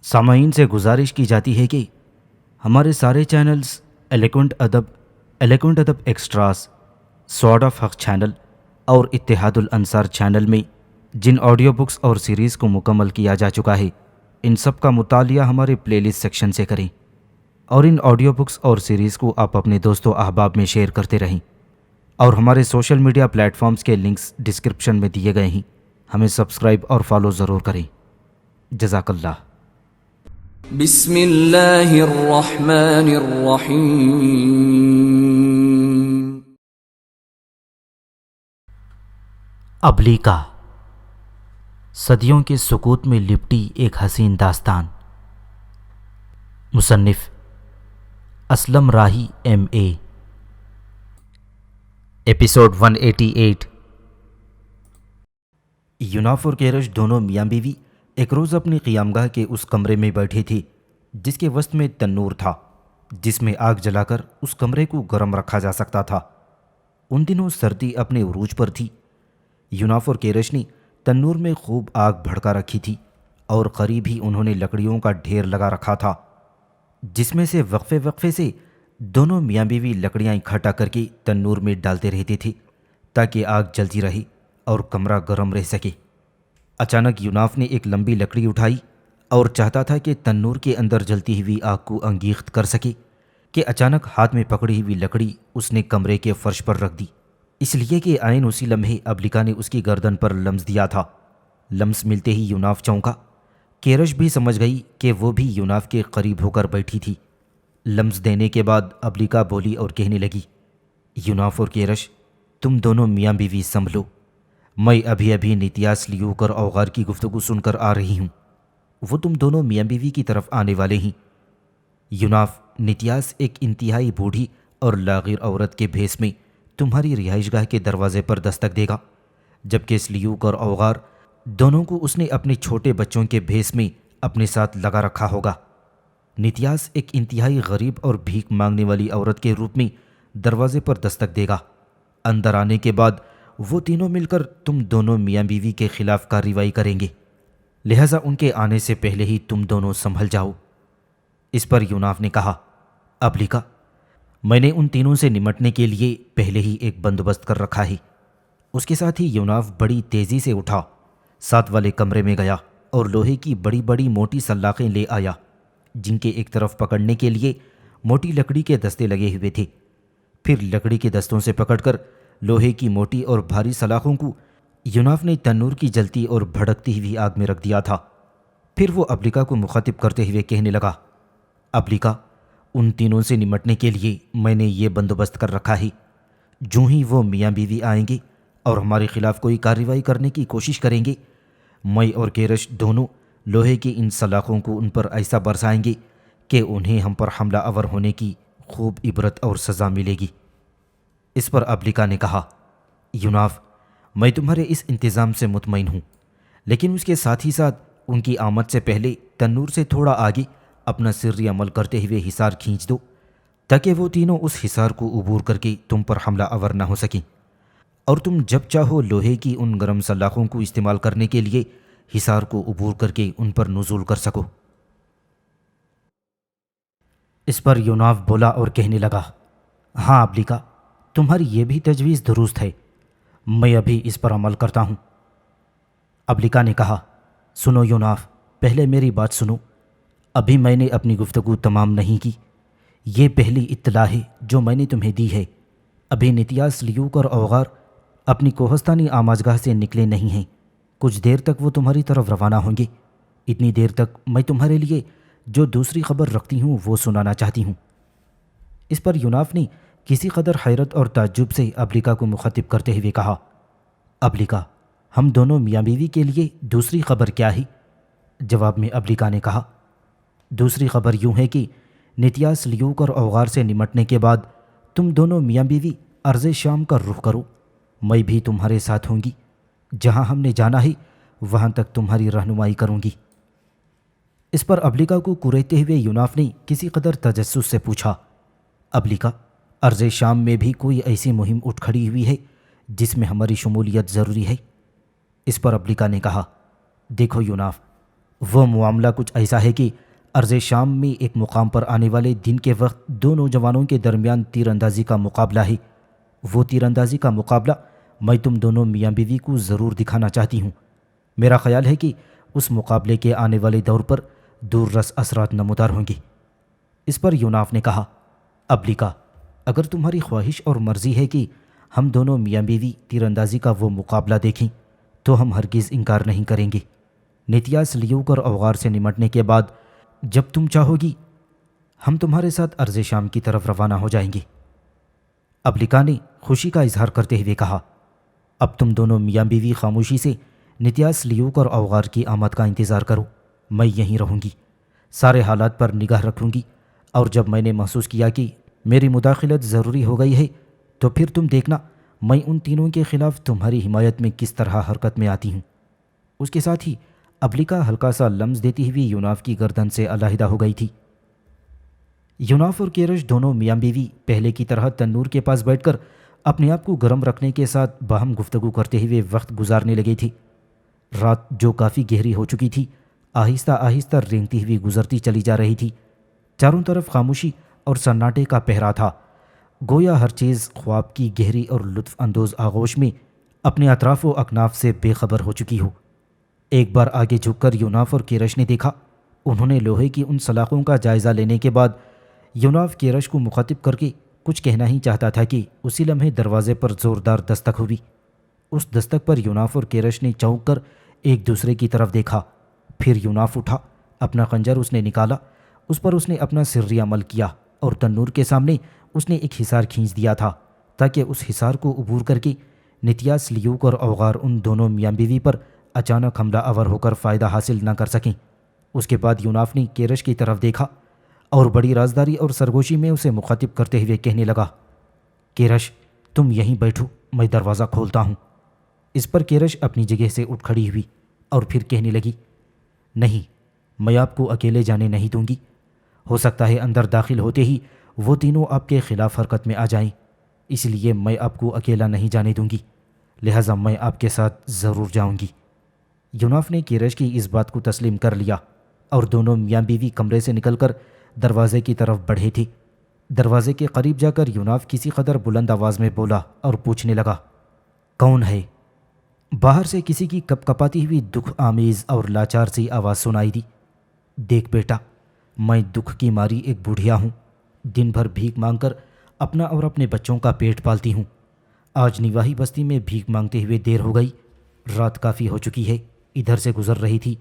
سامعین سے گزارش کی جاتی ہے کہ ہمارے سارے چینلز الیکونٹ ادب ایکسٹراس، سوارڈ آف حق چینل اور اتحاد الانصار چینل میں جن آڈیو بکس اور سیریز کو مکمل کیا جا چکا ہے، ان سب کا مطالعہ ہمارے پلے لسٹ سیکشن سے کریں اور ان آڈیو بکس اور سیریز کو آپ اپنے دوست و احباب میں شیئر کرتے رہیں، اور ہمارے سوشل میڈیا پلیٹ فارمز کے لنکس ڈسکرپشن میں دیے گئے ہیں، ہمیں سبسکرائب اور فالو ضرور کریں۔ جزاک اللہ۔ بسم اللہ الرحمن الرحیم۔ ابلیکا، صدیوں کے سکوت میں لپٹی ایک حسین داستان۔ مصنف اسلم راہی MA۔ ایپیسوڈ 188۔ یوناف اور کیرش دونوں میاں بیوی ایک روز اپنی قیامگاہ کے اس کمرے میں بیٹھے تھے جس کے وسط میں تنور تھا، جس میں آگ جلا کر اس کمرے کو گرم رکھا جا سکتا تھا۔ ان دنوں سردی اپنے عروج پر تھی۔ یوناف اور کیرش نے تنور میں خوب آگ بھڑکا رکھی تھی اور قریب ہی انہوں نے لکڑیوں کا ڈھیر لگا رکھا تھا، جس میں سے وقفے وقفے سے دونوں میاں بیوی لکڑیاں اکٹھا کر کے تنور میں ڈالتے رہتے تھے تاکہ آگ جلتی رہے اور کمرہ گرم رہ سکے۔ اچانک یوناف نے ایک لمبی لکڑی اٹھائی اور چاہتا تھا کہ تنور کے اندر جلتی ہوئی آگ کو انگیخت کر سکے کہ اچانک ہاتھ میں پکڑی ہوئی لکڑی اس نے کمرے کے فرش پر رکھ دی، اس لیے کہ عین اسی لمحے ابلیکا نے اس کی گردن پر لمس دیا تھا۔ لمس ملتے ہی یوناف چونکا۔ کیرش بھی سمجھ گئی کہ وہ بھی یوناف کے قریب ہو کر بیٹھی تھی۔ لمس دینے کے بعد ابلیکا بولی اور کہنے لگی، یوناف اور کیرش، تم دونوں میاں بیوی سنبھلو، میں ابھی نتیاس لیوک اور اوغار کی گفتگو سن کر آ رہی ہوں۔ وہ تم دونوں میاں بیوی کی طرف آنے والے ہیں۔ یوناف، نتیاس ایک انتہائی بوڑھی اور لاغر عورت کے بھیس میں تمہاری رہائش گاہ کے دروازے پر دستک دے گا، جبکہ سلیوک اور اوغار دونوں کو اس نے اپنے چھوٹے بچوں کے بھیس میں اپنے ساتھ لگا رکھا ہوگا۔ نتیاس ایک انتہائی غریب اور بھیک مانگنے والی عورت کے روپ میں دروازے پر دستک دے گا۔ اندر آنے کے بعد وہ تینوں مل کر تم دونوں میاں بیوی کے خلاف کارروائی کریں گے، لہٰذا ان کے آنے سے پہلے ہی تم دونوں سنبھل جاؤ۔ اس پر یوناف نے کہا، ابلیکا، میں نے ان تینوں سے نمٹنے کے لیے پہلے ہی ایک بندوبست کر رکھا ہے۔ اس کے ساتھ ہی یوناف بڑی تیزی سے اٹھا، ساتھ والے کمرے میں گیا اور لوہے کی بڑی بڑی موٹی سلاخیں لے آیا، جن کے ایک طرف پکڑنے کے لیے موٹی لکڑی کے دستے لگے ہوئے تھے۔ پھر لکڑی کے دستوں سے پکڑ کر لوہے کی موٹی اور بھاری سلاخوں کو یوناف نے تنور کی جلتی اور بھڑکتی ہوئی آگ میں رکھ دیا تھا۔ پھر وہ ابلیکا کو مخاطب کرتے ہوئے کہنے لگا، ابلیکا، ان تینوں سے نمٹنے کے لیے میں نے یہ بندوبست کر رکھا ہے۔ جو ہی وہ میاں بیوی آئیں گے اور ہمارے خلاف کوئی کارروائی کرنے کی کوشش کریں گے، میں اور کیرش دونوں لوہے کی ان سلاخوں کو ان پر ایسا برسائیں گے کہ انہیں ہم پر حملہ آور ہونے کی خوب عبرت اور سزا ملے گی۔ اس پر ابلیکا نے کہا، یوناف، میں تمہارے اس انتظام سے مطمئن ہوں، لیکن اس کے ساتھ ہی ساتھ ان کی آمد سے پہلے تنور سے تھوڑا آگے اپنا سری عمل کرتے ہوئے حصار کھینچ دو تاکہ وہ تینوں اس حصار کو عبور کر کے تم پر حملہ آور نہ ہو سکیں، اور تم جب چاہو لوہے کی ان گرم سلاخوں کو استعمال کرنے کے لیے حصار کو عبور کر کے ان پر نزول کر سکو۔ اس پر یوناف بولا اور کہنے لگا، ہاں ابلیکا، تمہاری یہ بھی تجویز درست ہے، میں ابھی اس پر عمل کرتا ہوں۔ ابلیکا نے کہا، سنو یوناف، پہلے میری بات سنو، ابھی میں نے اپنی گفتگو تمام نہیں کی۔ یہ پہلی اطلاع ہے جو میں نے تمہیں دی ہے۔ ابھی نتیاس لیوک اور اوغار اپنی کوہستانی آماجگاہ سے نکلے نہیں ہیں، کچھ دیر تک وہ تمہاری طرف روانہ ہوں گے۔ اتنی دیر تک میں تمہارے لیے جو دوسری خبر رکھتی ہوں وہ سنانا چاہتی ہوں۔ اس پر یوناف نے کسی قدر حیرت اور تعجب سے ابلیکا کو مخاطب کرتے ہوئے کہا، ابلیکا، ہم دونوں میاں بیوی کے لیے دوسری خبر کیا ہے؟ جواب میں ابلیکا نے کہا، دوسری خبر یوں ہے کہ نتیاس لیوک اور اوغار سے نمٹنے کے بعد تم دونوں میاں بیوی ارض شام کا رخ کرو، میں بھی تمہارے ساتھ ہوں گی، جہاں ہم نے جانا ہے وہاں تک تمہاری رہنمائی کروں گی۔ اس پر ابلیکا کو کریدتے ہوئے یوناف نے کسی قدر تجسس سے پوچھا، ابلیکا، ارض شام میں بھی کوئی ایسی مہم اٹھ کھڑی ہوئی ہے جس میں ہماری شمولیت ضروری ہے؟ اس پر ابلیکا نے کہا، دیکھو یوناف، وہ معاملہ کچھ ایسا ہے کہ ارض شام میں ایک مقام پر آنے والے دن کے وقت دو نوجوانوں کے درمیان تیر اندازی کا مقابلہ ہے۔ وہ تیر اندازی کا مقابلہ میں تم دونوں میاں بیوی کو ضرور دکھانا چاہتی ہوں۔ میرا خیال ہے کہ اس مقابلے کے آنے والے دور پر دور رس اثرات نمودار ہوں گے۔ اس پر یوناف نے کہا، ابلیکا، اگر تمہاری خواہش اور مرضی ہے کہ ہم دونوں میاں بیوی تیر اندازی کا وہ مقابلہ دیکھیں تو ہم ہرگز انکار نہیں کریں گے۔ نتیاس لیوک اور اوغار سے نمٹنے کے بعد جب تم چاہو گی ہم تمہارے ساتھ ارض شام کی طرف روانہ ہو جائیں گے۔ ابلیکا نے خوشی کا اظہار کرتے ہوئے کہا، اب تم دونوں میاں بیوی خاموشی سے نتیاس لیوک اور اوغار کی آمد کا انتظار کرو۔ میں یہیں رہوں گی، سارے حالات پر نگاہ رکھوں گی، اور جب میں نے محسوس کیا کہ میری مداخلت ضروری ہو گئی ہے تو پھر تم دیکھنا میں ان تینوں کے خلاف تمہاری حمایت میں کس طرح حرکت میں آتی ہوں۔ اس کے ساتھ ہی ابلیکا ہلکا سا لمس دیتی ہوئی یوناف کی گردن سے علیحدہ ہو گئی تھی۔ یوناف اور کیرش دونوں میاں بیوی پہلے کی طرح تنور کے پاس بیٹھ کر اپنے آپ کو گرم رکھنے کے ساتھ باہم گفتگو کرتے ہوئے وقت گزارنے لگے تھے۔ رات جو کافی گہری ہو چکی تھی آہستہ آہستہ رینگتی ہوئی گزرتی چلی جا رہی تھی۔ چاروں طرف خاموشی اور سناٹے کا پہرا تھا، گویا ہر چیز خواب کی گہری اور لطف اندوز آغوش میں اپنے اطراف و اکناف سے بے خبر ہو چکی ہو۔ ایک بار آگے جھک کر یوناف اور کیرش نے دیکھا۔ انہوں نے لوہے کی ان سلاخوں کا جائزہ لینے کے بعد یوناف کیرش کو مخاطب کر کے کچھ کہنا ہی چاہتا تھا کہ اسی لمحے دروازے پر زوردار دستک ہوئی۔ اس دستک پر یوناف اور کیرش نے چونک کر ایک دوسرے کی طرف دیکھا۔ پھر یوناف اٹھا، اپنا خنجر اس نے نکالا، اس پر اس نے اپنا سری عمل کیا اور تنور کے سامنے اس نے ایک حصار کھینچ دیا تھا تاکہ اس حصار کو عبور کر کے نتیاس لیوک اور اوغار ان دونوں میاں بیوی پر اچانک حملہ آور ہو کر فائدہ حاصل نہ کر سکیں۔ اس کے بعد یوناف نے کیرش کی طرف دیکھا اور بڑی رازداری اور سرگوشی میں اسے مخاطب کرتے ہوئے کہنے لگا، کیرش تم یہیں بیٹھو، میں دروازہ کھولتا ہوں۔ اس پر کیرش اپنی جگہ سے اٹھ کھڑی ہوئی اور پھر کہنے لگی، نہیں، میں آپ کو اکیلے جانے نہیں دوں گی۔ ہو سکتا ہے اندر داخل ہوتے ہی وہ تینوں آپ کے خلاف حرکت میں آ جائیں، اس لیے میں آپ کو اکیلا نہیں جانے دوں گی، لہٰذا میں آپ کے ساتھ ضرور جاؤں گی۔ یوناف نے کیرش کی اس بات کو تسلیم کر لیا اور دونوں میاں بیوی کمرے سے نکل کر دروازے کی طرف بڑھے تھے۔ دروازے کے قریب جا کر یوناف کسی قدر بلند آواز میں بولا اور پوچھنے لگا، کون ہے؟ باہر سے کسی کی کپ کپاتی ہوئی دکھ آمیز اور لاچار سی آواز سنائی دی، دیکھ بیٹا، میں دکھ کی ماری ایک بوڑھیا ہوں، دن بھر بھیک مانگ کر اپنا اور اپنے بچوں کا پیٹ پالتی ہوں۔ آج نواحی بستی میں بھیک مانگتے ہوئے دیر ہو گئی، رات کافی ہو چکی ہے، ادھر سے گزر رہی تھی،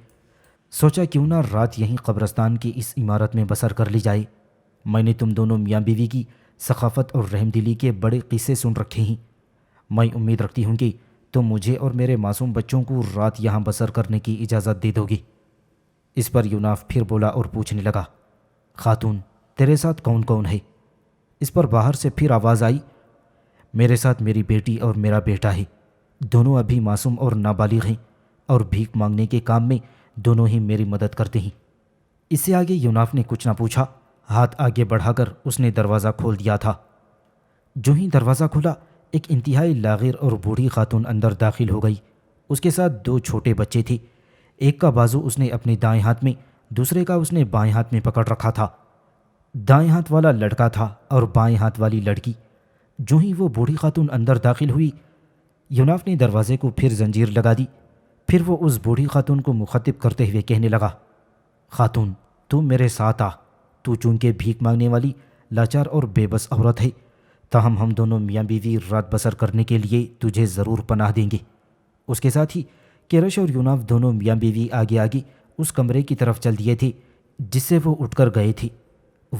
سوچا کیوں نہ رات یہیں قبرستان کی اس عمارت میں بسر کر لی جائے۔ میں نے تم دونوں میاں بیوی کی سخاوت اور رحم دلی کے بڑے قصے سن رکھے ہیں، میں امید رکھتی ہوں کہ تم مجھے اور میرے معصوم بچوں کو رات یہاں بسر کرنے کی اجازت دے دو گی۔ اس پر یوناف پھر بولا اور پوچھنے لگا، خاتون تیرے ساتھ کون کون ہے؟ اس پر باہر سے پھر آواز آئی، میرے ساتھ میری بیٹی اور میرا بیٹا ہے، دونوں ابھی معصوم اور نابالغ ہیں اور بھیک مانگنے کے کام میں دونوں ہی میری مدد کرتے ہیں۔ اس سے آگے یوناف نے کچھ نہ پوچھا، ہاتھ آگے بڑھا کر اس نے دروازہ کھول دیا تھا۔ جو ہی دروازہ کھلا ایک انتہائی لاغر اور بوڑھی خاتون اندر داخل ہو گئی۔ اس کے ساتھ دو چھوٹے بچے تھے، ایک کا بازو اس نے اپنے دائیں ہاتھ میں، دوسرے کا اس نے بائیں ہاتھ میں پکڑ رکھا تھا۔ دائیں ہاتھ والا لڑکا تھا اور بائیں ہاتھ والی لڑکی۔ جو ہی وہ بوڑھی خاتون اندر داخل ہوئی، یوناف نے دروازے کو پھر زنجیر لگا دی۔ پھر وہ اس بوڑھی خاتون کو مخاطب کرتے ہوئے کہنے لگا، خاتون تو میرے ساتھ آ، تو چونکہ بھیک مانگنے والی لاچار اور بے بس عورت ہے، تاہم ہم دونوں میاں بیوی رات بسر کرنے کے لیے تجھے ضرور پناہ دیں گے۔ اس کے ساتھ ہی کیرش اور یوناف دونوں میاں بیوی آگے آگے اس کمرے کی طرف چل دیے تھے جس سے وہ اٹھ کر گئے تھے۔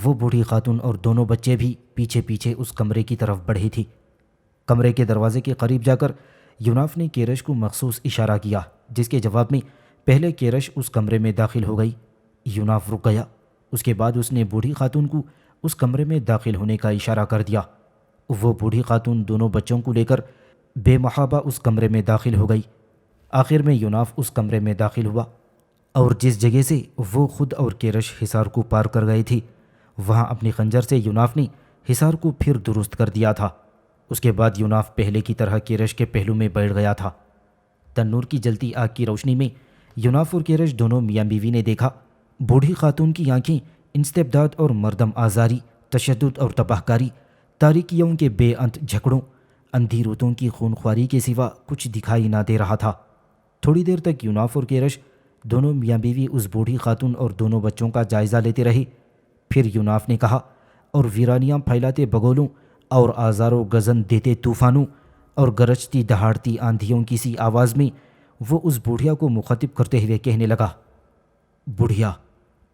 وہ بوڑھی خاتون اور دونوں بچے بھی پیچھے پیچھے اس کمرے کی طرف بڑھے تھے۔ کمرے کے دروازے کے قریب جا کر یوناف نے کیرش کو مخصوص اشارہ کیا، جس کے جواب میں پہلے کیرش اس کمرے میں داخل ہو گئی۔ یوناف رک گیا، اس کے بعد اس نے بوڑھی خاتون کو اس کمرے میں داخل ہونے کا اشارہ کر دیا۔ وہ بوڑھی خاتون دونوں بچوں کو لے کر بے محابہ اس کمرے میں داخل ہو گئی۔ آخر میں یوناف اس کمرے میں داخل ہوا اور جس جگہ سے وہ خود اور کیرش حصار کو پار کر گئے تھے، وہاں اپنی خنجر سے یوناف نے حصار کو پھر درست کر دیا تھا۔ اس کے بعد یوناف پہلے کی طرح کیرش کے پہلو میں بیٹھ گیا تھا۔ تنور کی جلتی آگ کی روشنی میں یناف اور کیرش دونوں میاں بیوی نے دیکھا بوڑھی خاتون کی آنکھیں استبداد اور مردم آزاری، تشدد اور تباہ کاری، تاریکیوں کے بے انت جھگڑوں، اندھی روتوں کی خونخواری کے سوا کچھ دکھائی نہ دے رہا تھا۔ تھوڑی دیر تک یناف اور کیرش دونوں میاں بیوی اس بوڑھی خاتون اور دونوں بچوں کا جائزہ لیتے رہے۔ پھر یناف نے کہا، اور ویرانیاں پھیلاتے بگولوں اور آزار و گزن دیتے طوفانوں اور گرجتی دہاڑتی آندھیوں کی سی آواز میں وہ اس بوڑھیا کو مخاطب کرتے ہوئے کہنے لگا، بوڑھیا،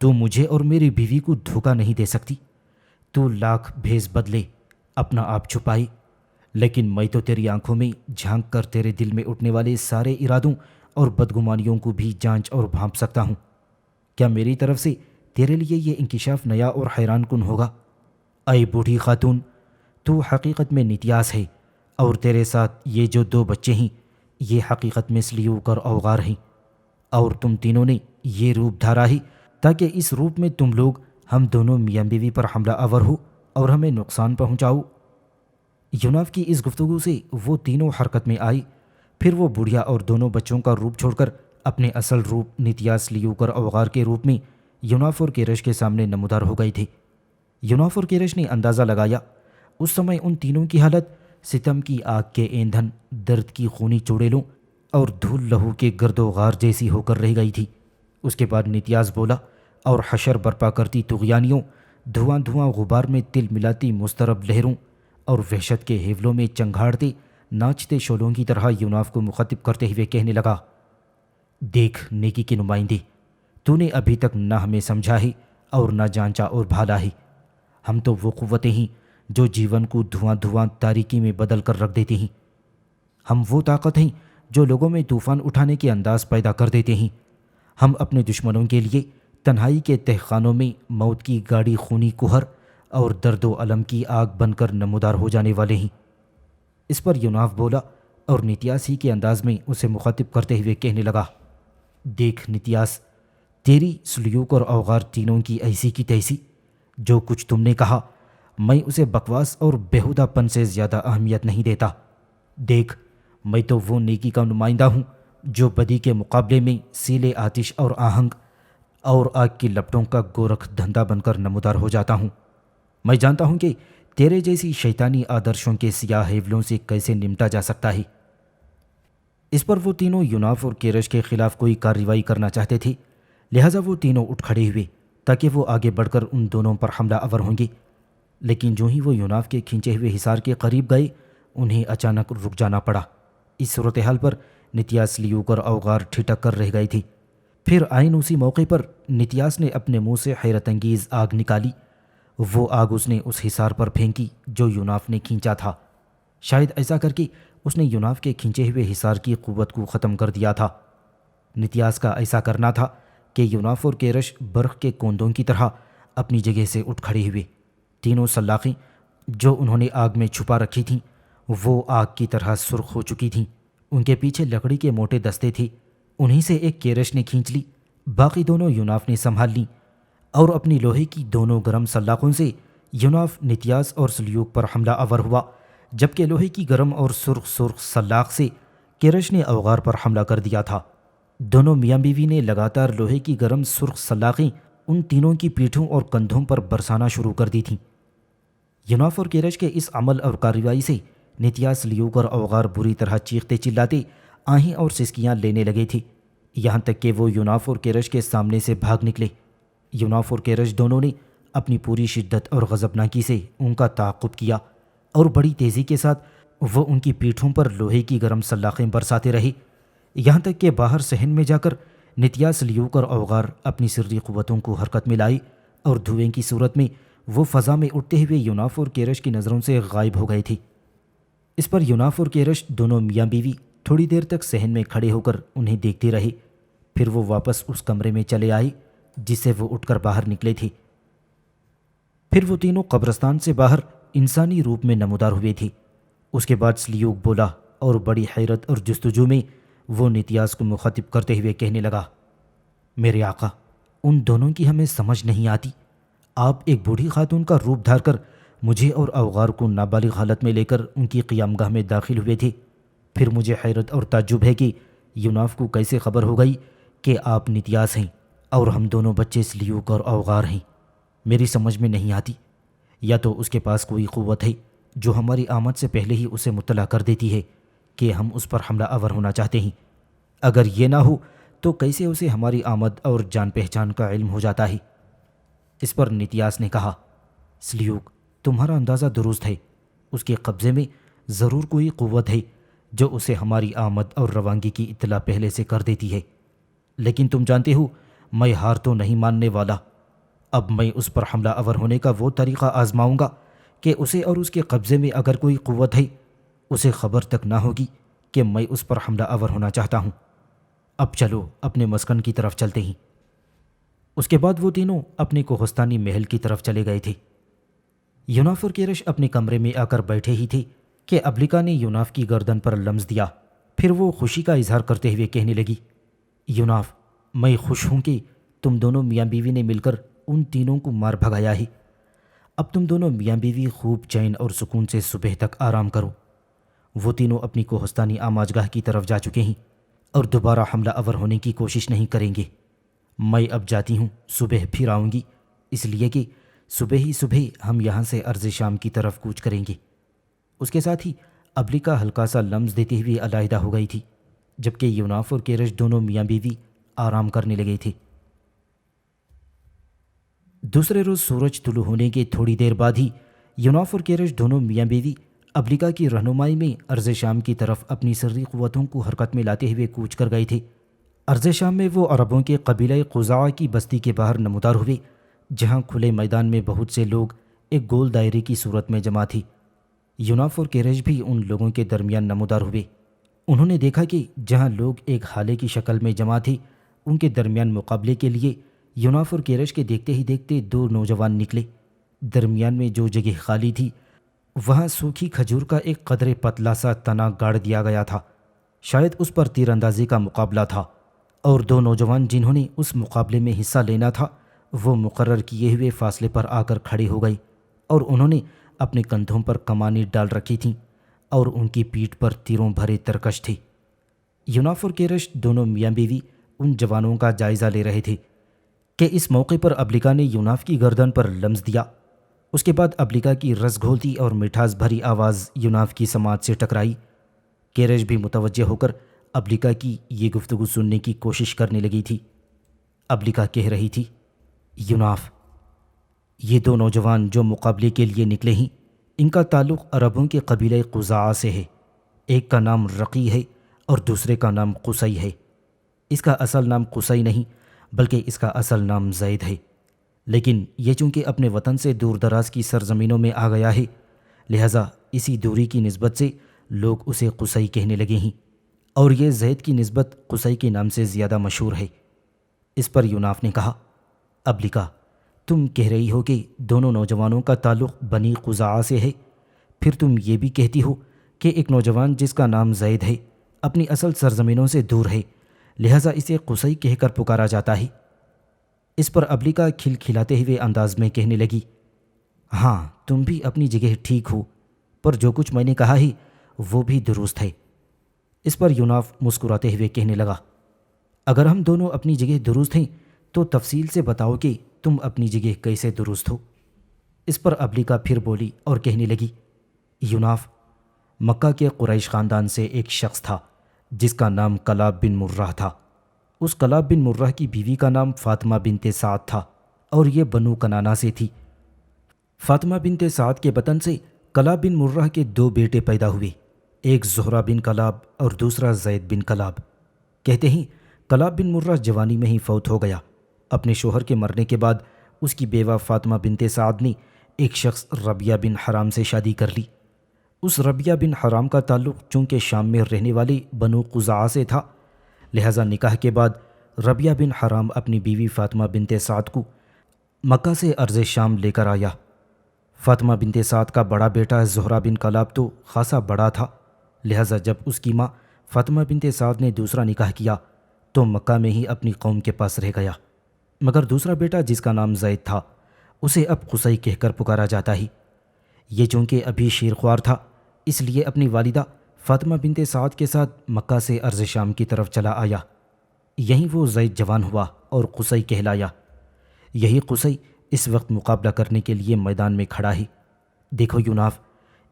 تو مجھے اور میری بیوی کو دھوکہ نہیں دے سکتی۔ تو لاکھ بھیس بدلے، اپنا آپ چھپائے، لیکن میں تو تیری آنکھوں میں جھانک کر تیرے دل میں اٹھنے والے سارے ارادوں اور بدگمانیوں کو بھی جانچ اور بھانپ سکتا ہوں۔ کیا میری طرف سے تیرے لیے یہ انکشاف نیا اور حیران کن ہوگا؟ اے بوڑھی خاتون، تو حقیقت میں نتیاس ہے، اور تیرے ساتھ یہ جو دو بچے ہیں یہ حقیقت میں سلیوک اور اوغار ہیں، اور تم تینوں نے یہ روپ دھارا ہے تاکہ اس روپ میں تم لوگ ہم دونوں میاں بیوی پر حملہ آور ہو اور ہمیں نقصان پہنچاؤ۔ یناف کی اس گفتگو سے وہ تینوں حرکت میں آئی۔ پھر وہ بڑھیا اور دونوں بچوں کا روپ چھوڑ کر اپنے اصل روپ نتیاس لیوک اور اوغار کے روپ میں یناف اور کیرش کے سامنے نمودار ہو گئے تھے۔ یناف اور کیرش نے اندازہ لگایا اس سمے ان تینوں کی حالت ستم کی آگ کے ایندھن، درد کی خونی چوڑیلوں اور دھول لہو کے گرد و غار جیسی ہو کر رہ گئی تھی۔ اس کے بعد نتیاس بولا اور حشر برپا کرتی طغیانیوں، دھواں دھواں غبار میں تل ملاتی مضطرب لہروں اور وحشت کے ہیولوں میں چنگھاڑتے ناچتے شولوں کی طرح یناف کو مخاطب کرتے ہوئے کہنے لگا، دیکھ نیکی کے نمائندے، تو نے ابھی تک نہ ہمیں سمجھا ہے اور نہ جانچا اور بھالا ہے۔ ہم تو وہ قوتیں ہیں جو جیون کو دھواں دھواں تاریکی میں بدل کر رکھ دیتے ہیں۔ ہم وہ طاقت ہیں جو لوگوں میں طوفان اٹھانے کے انداز پیدا کر دیتے ہیں۔ ہم اپنے دشمنوں کے لیے تنہائی کے تہخانوں میں موت کی گاڑی خونی کوہر اور درد و الم کی آگ بن کر نمودار ہو جانے والے ہیں۔ اس پر یناف بولا اور نتیاس ہی کے انداز میں اسے مخاطب کرتے ہوئے کہنے لگا، دیکھ نتیاس، تیری سلیوک اور اوغار تینوں کی ایسی کی تیسی، جو کچھ تم نے کہا میں اسے بکواس اور بیہودہ پن سے زیادہ اہمیت نہیں دیتا۔ دیکھ، میں تو وہ نیکی کا نمائندہ ہوں جو بدی کے مقابلے میں سیلے آتش اور آہنگ اور آگ کی لپٹوں کا گورکھ دھندا بن کر نمودار ہو جاتا ہوں۔ میں جانتا ہوں کہ تیرے جیسی شیطانی آدرشوں کے سیاہ ہیولوں سے کیسے نمٹا جا سکتا ہے۔ اس پر وہ تینوں یناف اور کیرش کے خلاف کوئی کارروائی کرنا چاہتے تھے، لہٰذا وہ تینوں اٹھ کھڑے ہوئے تاکہ وہ آگے بڑھ کر ان دونوں پر حملہ آور ہوں گے۔ لیکن جو ہی وہ یناف کے کھینچے ہوئے حصار کے قریب گئے، انہیں اچانک رک جانا پڑا۔ اس صورتحال پر نتیاس لیوک اور اوغار ٹھٹک کر رہ گئے تھے۔ پھر عین اسی موقع پر نتیاس نے اپنے منہ سے حیرت انگیز آگ نکالی۔ وہ آگ اس نے اس حصار پر پھینکی جو یناف نے کھینچا تھا۔ شاید ایسا کر کے اس نے یناف کے کھینچے ہوئے حصار کی قوت کو ختم کر دیا تھا۔ نتیاس کا ایسا کرنا تھا کہ یناف اور کیرش برق کے کوندوں کی طرح اپنی جگہ سے اٹھ کھڑے ہوئے۔ تینوں سلاخیں جو انہوں نے آگ میں چھپا رکھی تھیں وہ آگ کی طرح سرخ ہو چکی تھیں۔ ان کے پیچھے لکڑی کے موٹے دستے تھے، انہی سے ایک کیرش نے کھینچ لی، باقی دونوں یناف نے سنبھال لیں، اور اپنی لوہے کی دونوں گرم سلاخوں سے یناف نتیاس اور سلیوک پر حملہ آور ہوا، جبکہ لوہے کی گرم اور سرخ سلاخ سے کیرش نے اوغار پر حملہ کر دیا تھا۔ دونوں میاں بیوی نے لگاتار لوہے کی گرم سرخ سلاخیں ان تینوں کی پیٹھوں اور کندھوں پر برسانا شروع کر دی تھیں۔ یناف اور کیرش کے اس عمل اور کارروائی سے نتیاس، لیوک اور اوغار بری طرح چیختے چلاتے آہیں اور سسکیاں لینے لگے تھے، یہاں تک کہ وہ یناف اور کیرش کے سامنے سے بھاگ نکلے۔ یناف اور کیرش دونوں نے اپنی پوری شدت اور غضبناکی سے ان کا تعاقب کیا، اور بڑی تیزی کے ساتھ وہ ان کی پیٹھوں پر لوہے کی گرم سلاخیں برساتے رہے، یہاں تک کہ باہر صحن میں جا کر نتیاس، لیوک اور اوغار اپنی سری قوتوں کو حرکت میں لائے، اور دھوئیں کی صورت میں وہ فضا میں اٹھتے ہوئے یناف اور کیرش کی نظروں سے غائب ہو گئے تھے۔ اس پر یناف اور کیرش دونوں میاں بیوی تھوڑی دیر تک صحن میں کھڑے ہو کر انہیں دیکھتے رہے، پھر وہ واپس اس کمرے میں چلے آئے جس سے وہ اٹھ کر باہر نکلے تھے۔ پھر وہ تینوں قبرستان سے باہر انسانی روپ میں نمودار ہوئے تھے۔ اس کے بعد سلیوک بولا اور بڑی حیرت اور جستجو میں وہ نتیاس کو مخاطب کرتے ہوئے کہنے لگا، میرے آقا، ان دونوں کی ہمیں سمجھ نہیں آتی۔ آپ ایک بوڑھی خاتون کا روپ دھار کر مجھے اور اوغار کو نابالغ حالت میں لے کر ان کی قیام گاہ میں داخل ہوئے تھے۔ پھر مجھے حیرت اور تعجب ہے کہ یناف کو کیسے خبر ہو گئی کہ آپ نتیاس ہیں اور ہم دونوں بچے سلیوک اور اوغار ہیں۔ میری سمجھ میں نہیں آتی، یا تو اس کے پاس کوئی قوت ہے جو ہماری آمد سے پہلے ہی اسے مطلع کر دیتی ہے کہ ہم اس پر حملہ آور ہونا چاہتے ہیں۔ اگر یہ نہ ہو تو کیسے اسے ہماری آمد اور جان پہچان کا علم ہو جاتا ہے؟ اس پر نتیاس نے کہا، سلیوک، تمہارا اندازہ درست ہے، اس کے قبضے میں ضرور کوئی قوت ہے جو اسے ہماری آمد اور روانگی کی اطلاع پہلے سے کر دیتی ہے، لیکن تم جانتے ہو میں ہار تو نہیں ماننے والا۔ اب میں اس پر حملہ آور ہونے کا وہ طریقہ آزماؤں گا کہ اسے اور اس کے قبضے میں اگر کوئی قوت ہے اسے خبر تک نہ ہوگی کہ میں اس پر حملہ آور ہونا چاہتا ہوں۔ اب چلو اپنے مسکن کی طرف چلتے ہیں۔ اس کے بعد وہ تینوں اپنے کوہستانی محل کی طرف چلے گئے تھے۔ یوناف اور کیرش اپنے کمرے میں آ کر بیٹھے ہی تھے کہ ابلیکا نے یوناف کی گردن پر لمس دیا۔ پھر وہ خوشی کا اظہار کرتے ہوئے کہنے لگی، یوناف، میں خوش ہوں کہ تم دونوں میاں بیوی نے مل کر ان تینوں کو مار بھگایا ہے۔ اب تم دونوں میاں بیوی خوب چین اور سکون سے صبح تک آرام کرو۔ وہ تینوں اپنی کوہستانی آماجگاہ کی طرف جا چکے ہیں اور دوبارہ حملہ آور ہونے کی کوشش نہیں کریں گے۔ میں اب جاتی ہوں، صبح پھر آؤں گی، اس لیے کہ صبح ہی صبح ہم یہاں سے ارض شام کی طرف کوچ کریں گے۔ اس کے ساتھ ہی ابلیکا ہلکا سا لمس دیتے ہوئے علیحدہ ہو گئی تھی، جبکہ یوناف اور کیرش دونوں میاں بیوی آرام کرنے لگے تھے۔ دوسرے روز سورج طلوع ہونے کے تھوڑی دیر بعد ہی یوناف اور کیرش دونوں میاں بیوی ابلیکا کی رہنمائی میں ارض شام کی طرف اپنی سری قوتوں کو حرکت میں لاتے ہوئے کوچ کر گئے تھے۔ ارض شام میں وہ عربوں کے قبیلہ قزاع کی بستی کے باہر نمودار ہوئے، جہاں کھلے میدان میں بہت سے لوگ ایک گول دائرے کی صورت میں جمع تھی۔ یوناف اور کیرش بھی ان لوگوں کے درمیان نمودار ہوئے۔ انہوں نے دیکھا کہ جہاں لوگ ایک حالے کی شکل میں جمع تھے، ان کے درمیان مقابلے کے لیے یوناف اور کیرش کے دیکھتے ہی دیکھتے دو نوجوان نکلے۔ درمیان میں جو جگہ خالی تھی وہاں سوکھی کھجور کا ایک قدرے پتلا سا تنا گاڑ دیا گیا تھا، شاید اس پر تیر اندازی کا مقابلہ تھا، اور دو نوجوان جنہوں نے اس مقابلے میں حصہ لینا تھا وہ مقرر کیے ہوئے فاصلے پر آ کر کھڑے ہو گئے، اور انہوں نے اپنے کندھوں پر کمانیں ڈال رکھی تھیں اور ان کی پیٹھ پر تیروں بھرے ترکش تھے۔ یوناف اور کیرش دونوں میاں بیوی ان جوانوں کا جائزہ لے رہے تھے کہ اس موقع پر ابلیکا نے یوناف کی گردن پر لمس دیا۔ اس کے بعد ابلیکا کی رس گھولتی اور مٹھاس بھری آواز یوناف کی سماعت سے ٹکرائی۔ کیرش بھی متوجہ ہو کر ابلیکا کی یہ گفتگو سننے کی کوشش کرنے لگی تھی۔ ابلیکا کہہ رہی تھی، یوناف، یہ دو نوجوان جو مقابلے کے لیے نکلے ہیں ان کا تعلق عربوں کے قبیلہ قزاع سے ہے۔ ایک کا نام رقی ہے اور دوسرے کا نام قصی ہے۔ اس کا اصل نام قصی نہیں بلکہ اس کا اصل نام زید ہے، لیکن یہ چونکہ اپنے وطن سے دور دراز کی سرزمینوں میں آ گیا ہے، لہٰذا اسی دوری کی نسبت سے لوگ اسے قصی کہنے لگے ہیں، اور یہ زید کی نسبت قصی کے نام سے زیادہ مشہور ہے۔ اس پر یوناف نے کہا، ابلیکا، تم کہہ رہی ہو کہ دونوں نوجوانوں کا تعلق بنی قزاع سے ہے، پھر تم یہ بھی کہتی ہو کہ ایک نوجوان جس کا نام زید ہے اپنی اصل سرزمینوں سے دور ہے، لہٰذا اسے قصی کہہ کر پکارا جاتا ہے۔ اس پر ابلیکا کھلکھلاتے ہوئے انداز میں کہنے لگی، ہاں تم بھی اپنی جگہ ٹھیک ہو، پر جو کچھ میں نے کہا ہے وہ بھی درست ہے۔ اس پر یوناف مسکراتے ہوئے کہنے لگا، اگر ہم دونوں اپنی جگہ درست ہیں تو تفصیل سے بتاؤ کہ تم اپنی جگہ کیسے درست ہو۔ اس پر ابلیکا پھر بولی اور کہنے لگی، یوناف، مکہ کے قریش خاندان سے ایک شخص تھا جس کا نام کلاب بن مرہ تھا۔ اس کلاب بن مرہ کی بیوی کا نام فاطمہ بنت سعد تھا اور یہ بنو کنانا سے تھی۔ فاطمہ بنت سعد کے بطن سے کلاب بن مرہ کے دو بیٹے پیدا ہوئے، ایک زہرہ بن کلاب اور دوسرا زید بن کلاب۔ کہتے ہیں کلاب بن مرہ جوانی میں ہی فوت ہو گیا۔ اپنے شوہر کے مرنے کے بعد اس کی بیوہ فاطمہ بنت سعد نے ایک شخص ربیہ بن حرام سے شادی کر لی۔ اس ربیہ بن حرام کا تعلق چونکہ شام میں رہنے والی بنو قزاع سے تھا، لہٰذا نکاح کے بعد ربیہ بن حرام اپنی بیوی فاطمہ بنت سعد کو مکہ سے ارض شام لے کر آیا۔ فاطمہ بنت سعد کا بڑا بیٹا زہرہ بن کلاب تو خاصا بڑا تھا، لہٰذا جب اس کی ماں فاطمہ بنت سعد نے دوسرا نکاح کیا تو مکہ میں ہی اپنی قوم کے پاس رہ گیا، مگر دوسرا بیٹا جس کا نام زید تھا اسے اب قصی کہہ کر پکارا جاتا ہے۔ یہ چونکہ ابھی شیرخوار تھا اس لیے اپنی والدہ فاطمہ بنت سعد کے ساتھ مکہ سے ارض شام کی طرف چلا آیا۔ یہیں وہ زید جوان ہوا اور قصی کہلایا۔ یہی قصی اس وقت مقابلہ کرنے کے لیے میدان میں کھڑا ہے۔ دیکھو یوناف،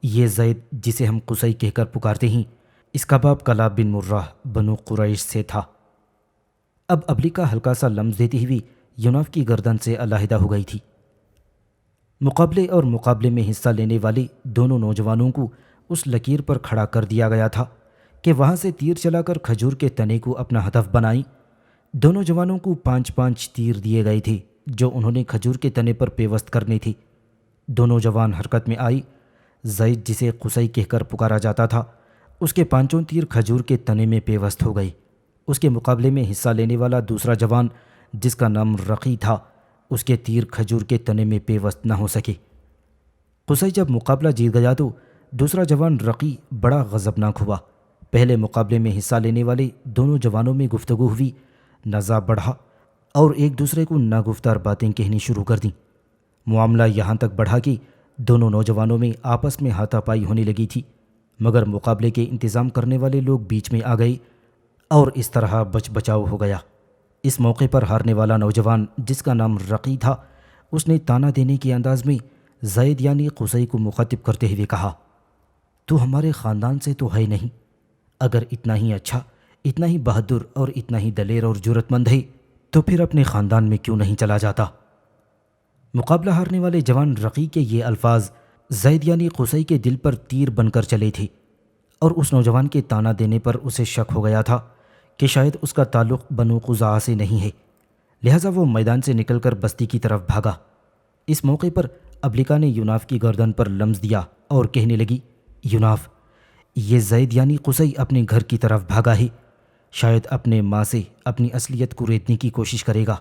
یہ زید جسے ہم قصی کہہ کر پکارتے ہیں، اس کا باپ کلاب بن مرہ بنو قریش سے تھا۔ اب ابلیکا ہلکا سا لمس دیتی ہوئی یوناف کی گردن سے علیحدہ ہو گئی تھی۔ مقابلے اور مقابلے میں حصہ لینے والے دونوں نوجوانوں کو اس لکیر پر کھڑا کر دیا گیا تھا کہ وہاں سے تیر چلا کر کھجور کے تنے کو اپنا ہدف بنائیں۔ دونوں جوانوں کو 5 تیر دیے گئے تھے جو انہوں نے کھجور کے تنے پر پیوست کرنے تھے۔ دونوں جوان حرکت میں آئی۔ زید جسے قصی کہہ کر پکارا جاتا تھا، اس کے 5 تیر کھجور کے تنے میں پیوست ہو گئے۔ اس کے مقابلے میں حصہ لینے والا دوسرا جوان جس کا نام رقی تھا، اس کے تیر کھجور کے تنے میں پیوست نہ ہو سکے۔ قصی جب مقابلہ جیت گیا تو دوسرا جوان رقی بڑا غضبناک ہوا۔ پہلے مقابلے میں حصہ لینے والے دونوں جوانوں میں گفتگو ہوئی، نزاع بڑھا اور ایک دوسرے کو ناگفتار باتیں کہنی شروع کر دیں۔ معاملہ یہاں تک بڑھا کہ دونوں نوجوانوں میں آپس میں ہاتھا پائی ہونے لگی تھی، مگر مقابلے کے انتظام کرنے والے لوگ بیچ میں آ گئے اور اس طرح بچ بچاؤ ہو گیا۔ اس موقع پر ہارنے والا نوجوان جس کا نام رقی تھا، اس نے تانا دینے کے انداز میں زید یعنی قصی کو مخاطب کرتے ہوئے کہا، تو ہمارے خاندان سے تو ہے نہیں، اگر اتنا ہی اچھا، اتنا ہی بہادر اور اتنا ہی دلیر اور جرأت مند ہے تو پھر اپنے خاندان میں کیوں نہیں چلا جاتا؟ مقابلہ ہارنے والے جوان رقی کے یہ الفاظ زید یعنی قصی کے دل پر تیر بن کر چلے تھے، اور اس نوجوان کے تانا دینے پر اسے شک ہو گیا تھا کہ شاید اس کا تعلق بنو قزاعہ سے نہیں ہے، لہٰذا وہ میدان سے نکل کر بستی کی طرف بھاگا۔ اس موقع پر ابلیکا نے یوناف کی گردن پر لمس دیا اور کہنے لگی، یوناف، یہ زید یعنی قصی اپنے گھر کی طرف بھاگا ہے، شاید اپنے ماں سے اپنی اصلیت کو ریتنے کی کوشش کرے گا،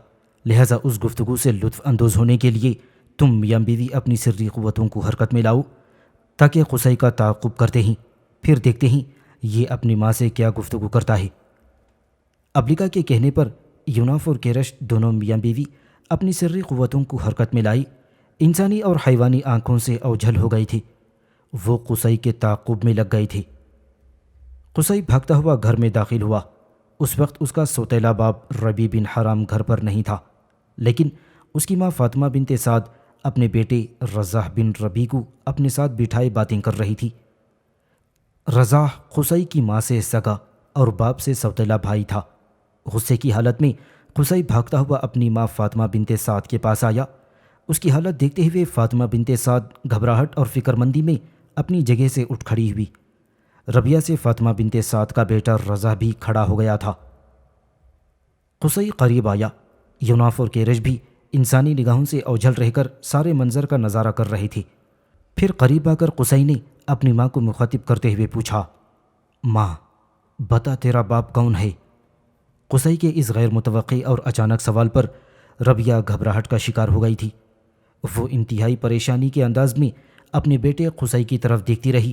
لہٰذا اس گفتگو سے لطف اندوز ہونے کے لیے تم میاں بیوی اپنی سری قوتوں کو حرکت میں لاؤ تاکہ قصی کا تعاقب کرتے ہیں، پھر دیکھتے ہیں یہ اپنی ماں سے کیا گفتگو کرتا ہے۔ ابلیکا کے کہنے پر یوناف اور کیرش دونوں میاں بیوی اپنی سری قوتوں کو حرکت میں لائی۔ انسانی اور حیوانی آنکھوں سے اوجھل ہو گئی تھی، وہ قصی کے تعاقب میں لگ گئے تھے۔ قصی بھاگتا ہوا گھر میں داخل ہوا۔ اس وقت اس کا سوتیلا باپ ربی بن حرام گھر پر نہیں تھا، لیکن اس کی ماں فاطمہ بنت سعد اپنے بیٹے رضاح بن ربی کو اپنے ساتھ بٹھائے باتیں کر رہی تھی۔ رضاح قصی کی ماں سے سگا اور باپ سے سوتیلا بھائی تھا۔ غصے کی حالت میں قصی بھاگتا ہوا اپنی ماں فاطمہ بنت سعد کے پاس آیا۔ اس کی حالت دیکھتے ہوئے فاطمہ بنت سعد گھبراہٹ اور فکر مندی میں اپنی جگہ سے اٹھ کھڑی ہوئی۔ ربیہ سے فاطمہ بنت سعد کا بیٹا رضا بھی کھڑا ہو گیا تھا۔ قصی قریب آیا۔ یوناف اور کیرش بھی انسانی نگاہوں سے اوجھل رہ کر سارے منظر کا نظارہ کر رہے تھے۔ پھر قریب آ کر قصی نے اپنی ماں کو مخاطب کرتے ہوئے پوچھا، ماں، بتا تیرا باپ کون ہے؟ قصی کے اس غیر متوقع اور اچانک سوال پر ربیہ گھبراہٹ کا شکار ہو گئی تھی۔ وہ انتہائی پریشانی کے انداز میں اپنے بیٹے قصی کی طرف دیکھتی رہی،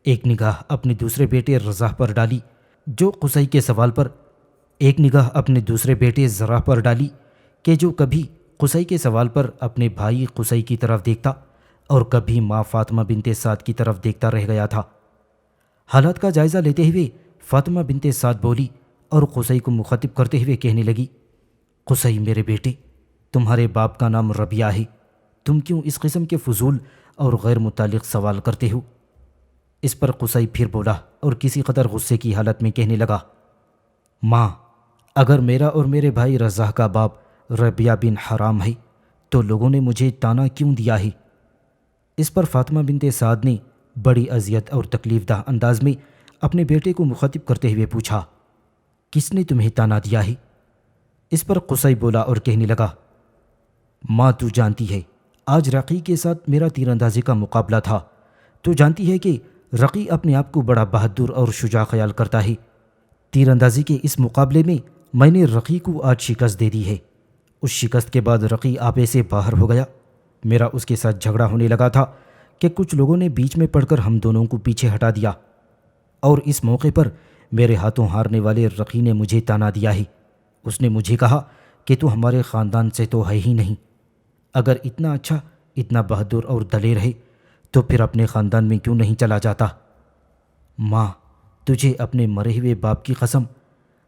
ایک نگاہ اپنے دوسرے بیٹے رضا پر ڈالی جو قصی کے سوال پر، ایک نگاہ اپنے دوسرے بیٹے زرع پر ڈالی کہ جو کبھی قصی کے سوال پر اپنے بھائی قصی کی طرف دیکھتا اور کبھی ماں فاطمہ بنت سعد کی طرف دیکھتا رہ گیا تھا۔ حالات کا جائزہ لیتے ہوئے فاطمہ بنت سعد بولی اور قصی کو مخاطب کرتے ہوئے کہنے لگی، قصی میرے بیٹے، تمہارے باپ کا نام ربیہ ہے، تم کیوں اس قسم کے فضول اور غیر متعلق سوال کرتے ہو؟ اس پر قصی پھر بولا اور کسی قدر غصے کی حالت میں کہنے لگا، ماں، اگر میرا اور میرے بھائی رضا کا باپ ربیہ بن حرام ہے تو لوگوں نے مجھے تانا کیوں دیا ہے؟ اس پر فاطمہ بنت سعد نے بڑی اذیت اور تکلیف دہ انداز میں اپنے بیٹے کو مخاطب کرتے ہوئے پوچھا، کس نے تمہیں تانا دیا ہے؟ اس پر قصی بولا اور کہنے لگا، ماں، تو جانتی ہے آج رقی کے ساتھ میرا تیر اندازی کا مقابلہ تھا، تو جانتی ہے کہ رقی اپنے آپ کو بڑا بہادر اور شجاع خیال کرتا ہے۔ تیر اندازی کے اس مقابلے میں نے رقی کو آج شکست دے دی ہے۔ اس شکست کے بعد رقی آپے سے باہر ہو گیا۔ میرا اس کے ساتھ جھگڑا ہونے لگا تھا کہ کچھ لوگوں نے بیچ میں پڑ کر ہم دونوں کو پیچھے ہٹا دیا، اور اس موقع پر میرے ہاتھوں ہارنے والے رقی نے مجھے تانا دیا ہے۔ اس نے مجھے کہا کہ تو ہمارے خاندان سے تو ہے ہی نہیں، اگر اتنا اچھا، اتنا بہادر اور دلیر ہے تو پھر اپنے خاندان میں کیوں نہیں چلا جاتا؟ ماں، تجھے اپنے مرے ہوئے باپ کی قسم،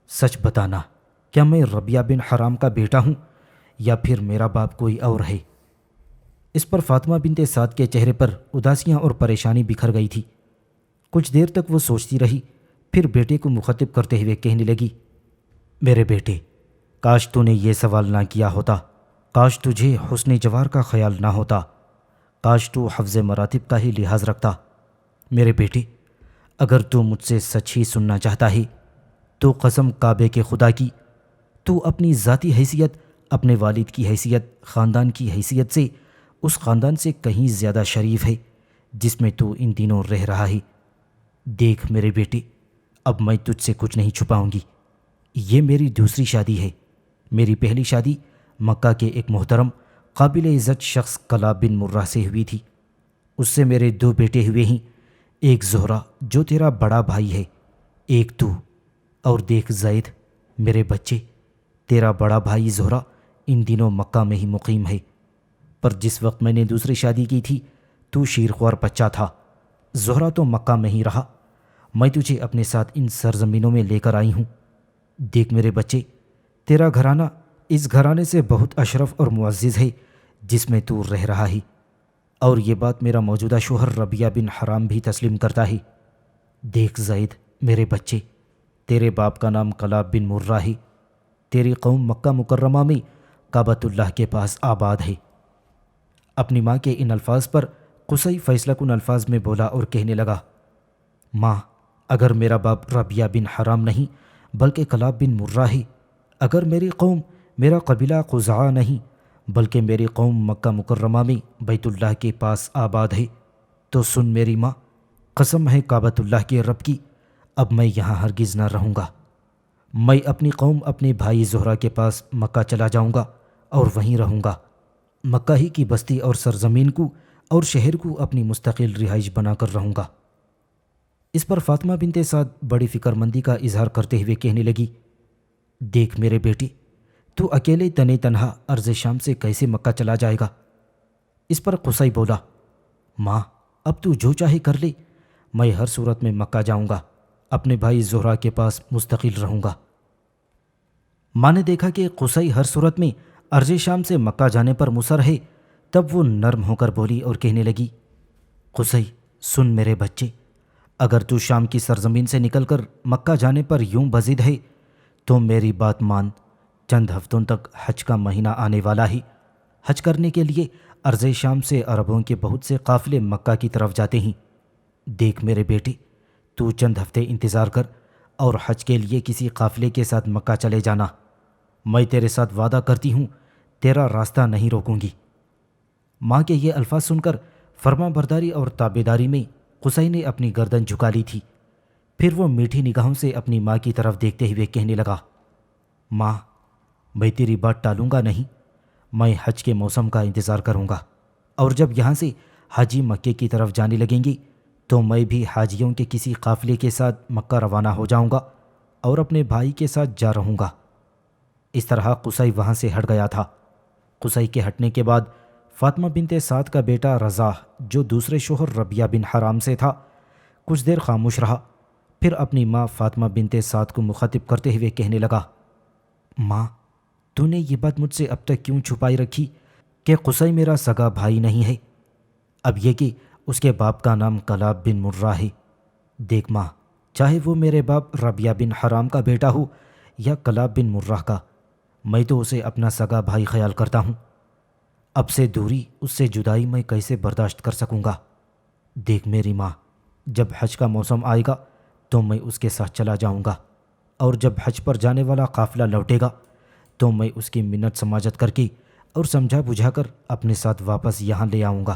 سچ بتانا کیا میں ربیہ بن حرام کا بیٹا ہوں یا پھر میرا باپ کوئی اور ہے؟ اس پر فاطمہ بنت سعد کے چہرے پر اداسیاں اور پریشانی بکھر گئی تھی۔ کچھ دیر تک وہ سوچتی رہی، پھر بیٹے کو مخاطب کرتے ہوئے کہنے لگی، میرے بیٹے، کاش تو نے یہ سوال نہ کیا ہوتا، کاش تجھے حسن جوار کا خیال نہ ہوتا، کاش تو حفظ مراتب کا ہی لحاظ رکھتا۔ میرے بیٹے، اگر تو مجھ سے سچ ہی سننا چاہتا ہے تو قسم کعبے کے خدا کی، تو اپنی ذاتی حیثیت، اپنے والد کی حیثیت، خاندان کی حیثیت سے اس خاندان سے کہیں زیادہ شریف ہے جس میں تو ان دنوں رہ رہا ہے۔ دیکھ میرے بیٹے، اب میں تجھ سے کچھ نہیں چھپاؤں گی، یہ میری دوسری شادی ہے۔ میری پہلی شادی مکہ کے ایک محترم قابل عزت شخص کلاب بن مرہ سے ہوئی تھی۔ اس سے میرے 2 بیٹے ہوئے ہیں، ایک زہرہ جو تیرا بڑا بھائی ہے، ایک تو، اور دیکھ زید میرے بچے، تیرا بڑا بھائی زہرہ ان دنوں مکہ میں ہی مقیم ہے، پر جس وقت میں نے دوسری شادی کی تھی تو شیرخوار بچہ تھا۔ زہرہ تو مکہ میں ہی رہا، میں تجھے اپنے ساتھ ان سرزمینوں میں لے کر آئی ہوں۔ دیکھ میرے بچے، تیرا گھرانہ اس گھرانے سے بہت اشرف اور معزز ہے جس میں تو رہ رہا ہے، اور یہ بات میرا موجودہ شوہر ربیہ بن حرام بھی تسلیم کرتا ہے۔ دیکھ زید میرے بچے، تیرے باپ کا نام کلاب بن مرہ ہے، تیری قوم مکہ مکرمہ میں کعبۃ اللہ کے پاس آباد ہے۔ اپنی ماں کے ان الفاظ پر قصی فیصلہ کن الفاظ میں بولا اور کہنے لگا، ماں، اگر میرا باپ ربیہ بن حرام نہیں بلکہ کلاب بن مرہ ہے، اگر میری قوم، میرا قبیلہ خزاعہ نہیں بلکہ میری قوم مکہ مکرمہ میں بیت اللہ کے پاس آباد ہے، تو سن میری ماں، قسم ہے کعبۃ اللہ کے رب کی، اب میں یہاں ہرگز نہ رہوں گا۔ میں اپنی قوم، اپنے بھائی زہرہ کے پاس مکہ چلا جاؤں گا اور وہیں رہوں گا۔ مکہ ہی کی بستی اور سرزمین کو اور شہر کو اپنی مستقل رہائش بنا کر رہوں گا۔ اس پر فاطمہ بنت سعد بڑی فکر مندی کا اظہار کرتے ہوئے کہنے لگی، دیکھ میرے بیٹے، تو اکیلے تنے تنہا ارض شام سے کیسے مکہ چلا جائے گا؟ اس پر قصی بولا، ماں، اب تو جو چاہے کر لے، میں ہر صورت میں مکہ جاؤں گا، اپنے بھائی زہرہ کے پاس مستقل رہوں گا۔ ماں نے دیکھا کہ قصی ہر صورت میں ارض شام سے مکہ جانے پر مصر ہے، تب وہ نرم ہو کر بولی اور کہنے لگی، قصی سن میرے بچے، اگر تو شام کی سرزمین سے نکل کر مکہ جانے پر یوں بضد ہے تو میری بات مان، چند ہفتوں تک حج کا مہینہ آنے والا ہے۔ حج کرنے کے لیے ارض شام سے عربوں کے بہت سے قافلے مکہ کی طرف جاتے ہیں۔ دیکھ میرے بیٹے، تو چند ہفتے انتظار کر اور حج کے لیے کسی قافلے کے ساتھ مکہ چلے جانا۔ میں تیرے ساتھ وعدہ کرتی ہوں تیرا راستہ نہیں روکوں گی۔ ماں کے یہ الفاظ سن کر فرما برداری اور تابعداری میں قصی نے اپنی گردن جھکا لی تھی۔ پھر وہ میٹھی نگاہوں سے اپنی ماں کی طرف دیکھتے ہوئے کہنے لگا، ماں، میں تیری بات ٹالوں گا نہیں، میں حج کے موسم کا انتظار کروں گا، اور جب یہاں سے حاجی مکے کی طرف جانے لگیں گی تو میں بھی حاجیوں کے کسی قافلے کے ساتھ مکہ روانہ ہو جاؤں گا اور اپنے بھائی کے ساتھ جا رہوں گا۔ اس طرح قصی وہاں سے ہٹ گیا تھا۔ قصی کے ہٹنے کے بعد فاطمہ بنت سعد کا بیٹا رضا، جو دوسرے شوہر ربیہ بن حرام سے تھا، کچھ دیر خاموش رہا، پھر اپنی ماں فاطمہ بنت سعد کو مخاطب کرتے ہوئے کہنے لگا، ماں، تو نے یہ بات مجھ سے اب تک کیوں چھپائی رکھی کہ قصی میرا سگا بھائی نہیں ہے؟ اب یہ کہ اس کے باپ کا نام کلاب بن مرہ ہے۔ دیکھ ماں، چاہے وہ میرے باپ ربیہ بن حرام کا بیٹا ہو یا کلاب بن مرہ کا، میں تو اسے اپنا سگا بھائی خیال کرتا ہوں۔ اب سے دوری، اس سے جدائی میں کیسے برداشت کر سکوں گا؟ دیکھ میری ماں، جب حج کا موسم آئے گا تو میں اس کے ساتھ چلا جاؤں گا، اور جب حج پر جانے والا قافلہ لوٹے گا تو میں اس کی منت سماجت کر کے اور سمجھا بجھا کر اپنے ساتھ واپس یہاں لے آؤں گا۔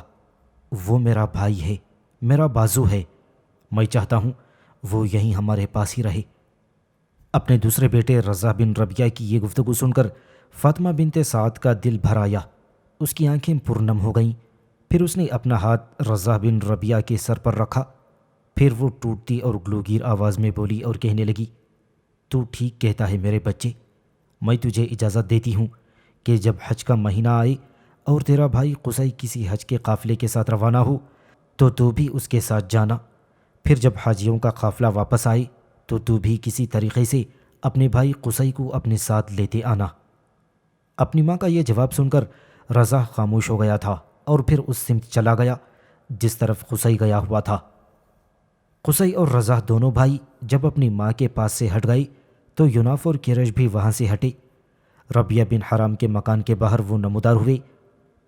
وہ میرا بھائی ہے، میرا بازو ہے، میں چاہتا ہوں وہ یہیں ہمارے پاس ہی رہے۔ اپنے دوسرے بیٹے رضا بن ربیہ کی یہ گفتگو سن کر فاطمہ بنت سعد کا دل بھر آیا، اس کی آنکھیں پرنم ہو گئیں۔ پھر اس نے اپنا ہاتھ رضا بن ربیہ کے سر پر رکھا، پھر وہ ٹوٹتی اور گلوگیر آواز میں بولی اور کہنے لگی، تو ٹھیک کہتا ہے میرے بچے، میں تجھے اجازت دیتی ہوں کہ جب حج کا مہینہ آئے اور تیرا بھائی قصی کسی حج کے قافلے کے ساتھ روانہ ہو تو بھی اس کے ساتھ جانا، پھر جب حاجیوں کا قافلہ واپس آئے تو بھی کسی طریقے سے اپنے بھائی قصی کو اپنے ساتھ لیتے آنا۔ اپنی ماں کا یہ جواب سن کر رضا خاموش ہو گیا تھا اور پھر اس سمت چلا گیا جس طرف قصی گیا ہوا تھا۔ قصی اور رضا دونوں بھائی جب اپنی ماں کے پاس سے ہٹ گئے تو یوناف اور کرش بھی وہاں سے ہٹے۔ ربیہ بن حرام کے مکان کے باہر وہ نمودار ہوئے۔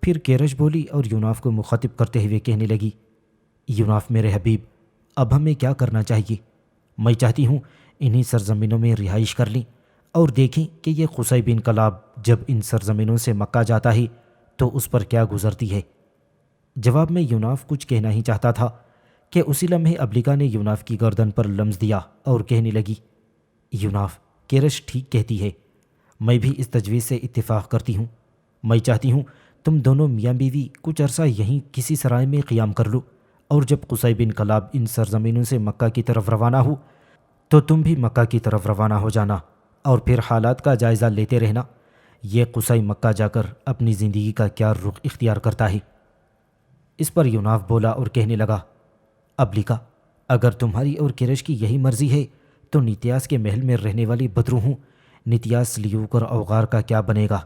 پھر کرش بولی اور یوناف کو مخاطب کرتے ہوئے کہنے لگی، یوناف میرے حبیب، اب ہمیں کیا کرنا چاہیے؟ میں چاہتی ہوں انہی سرزمینوں میں رہائش کر لیں اور دیکھیں کہ یہ قصی بن کلاب جب ان سرزمینوں سے مکہ جاتا ہے تو اس پر کیا گزرتی ہے۔ جواب میں یوناف کچھ کہنا ہی چاہتا تھا کہ اسی لمحے ابلیکا نے یوناف کی گردن پر لمس دیا اور کہنے لگی، یوناف، کرش ٹھیک کہتی ہے، میں بھی اس تجویز سے اتفاق کرتی ہوں۔ میں چاہتی ہوں تم دونوں میاں بیوی کچھ عرصہ یہیں کسی سرائے میں قیام کر لو، اور جب قصی بن کلاب ان سرزمینوں سے مکہ کی طرف روانہ ہو تو تم بھی مکہ کی طرف روانہ ہو جانا اور پھر حالات کا جائزہ لیتے رہنا یہ قصی مکہ جا کر اپنی زندگی کا کیا رخ اختیار کرتا ہے۔ اس پر یوناف بولا اور کہنے لگا، ابلیکا، اگر تمہاری اور کرش کی یہی مرضی ہے تو نتیاس کے محل میں رہنے والی بدروحوں نتیاس، لیوک اور اوغار کا کیا بنے گا؟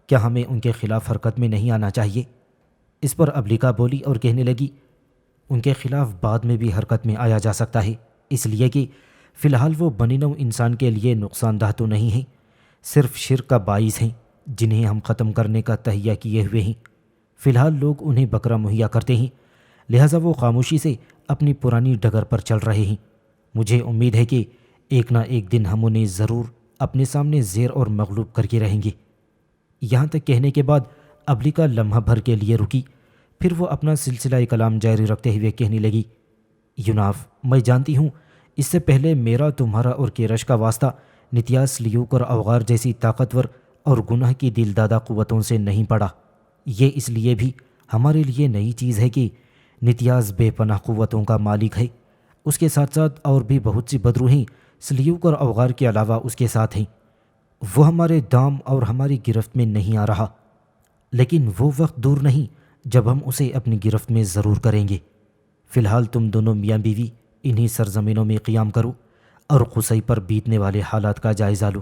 کیا ہمیں ان کے خلاف حرکت میں نہیں آنا چاہیے؟ اس پر ابلیکا بولی اور کہنے لگی، ان کے خلاف بعد میں بھی حرکت میں آیا جا سکتا ہے، اس لیے کہ فی الحال وہ بنی نوع انسان کے لیے نقصان دہ تو نہیں ہیں، صرف شرک کا باعث ہیں جنہیں ہم ختم کرنے کا تہیہ کیے ہوئے ہیں۔ فی الحال لوگ انہیں بکرا مہیا کرتے ہیں، لہٰذا وہ خاموشی سے اپنی پرانی ڈگر پر چل رہے ہیں۔ مجھے امید ہے کہ ایک نہ ایک دن ہم انہیں ضرور اپنے سامنے زیر اور مغلوب کر کے رہیں گے۔ یہاں تک کہنے کے بعد ابلیکا لمحہ بھر کے لیے رکی، پھر وہ اپنا سلسلہ کلام جاری رکھتے ہوئے کہنے لگی، یوناف، میں جانتی ہوں اس سے پہلے میرا تمہارا اور کرش کا واسطہ نتیاس، لیوک اور اوغار جیسی طاقتور اور گناہ کی دل دادہ قوتوں سے نہیں پڑا۔ یہ اس لیے بھی ہمارے لیے نئی چیز ہے کہ نتیاس بے پناہ قوتوں کا مالک ہے، اس کے ساتھ ساتھ اور بھی بہت سی بدروہیں سلیوک اور اوغار کے علاوہ اس کے ساتھ ہیں۔ وہ ہمارے دام اور ہماری گرفت میں نہیں آ رہا، لیکن وہ وقت دور نہیں جب ہم اسے اپنی گرفت میں ضرور کریں گے۔ فی الحال تم دونوں میاں بیوی انہی سرزمینوں میں قیام کرو اور قصی پر بیتنے والے حالات کا جائزہ لو۔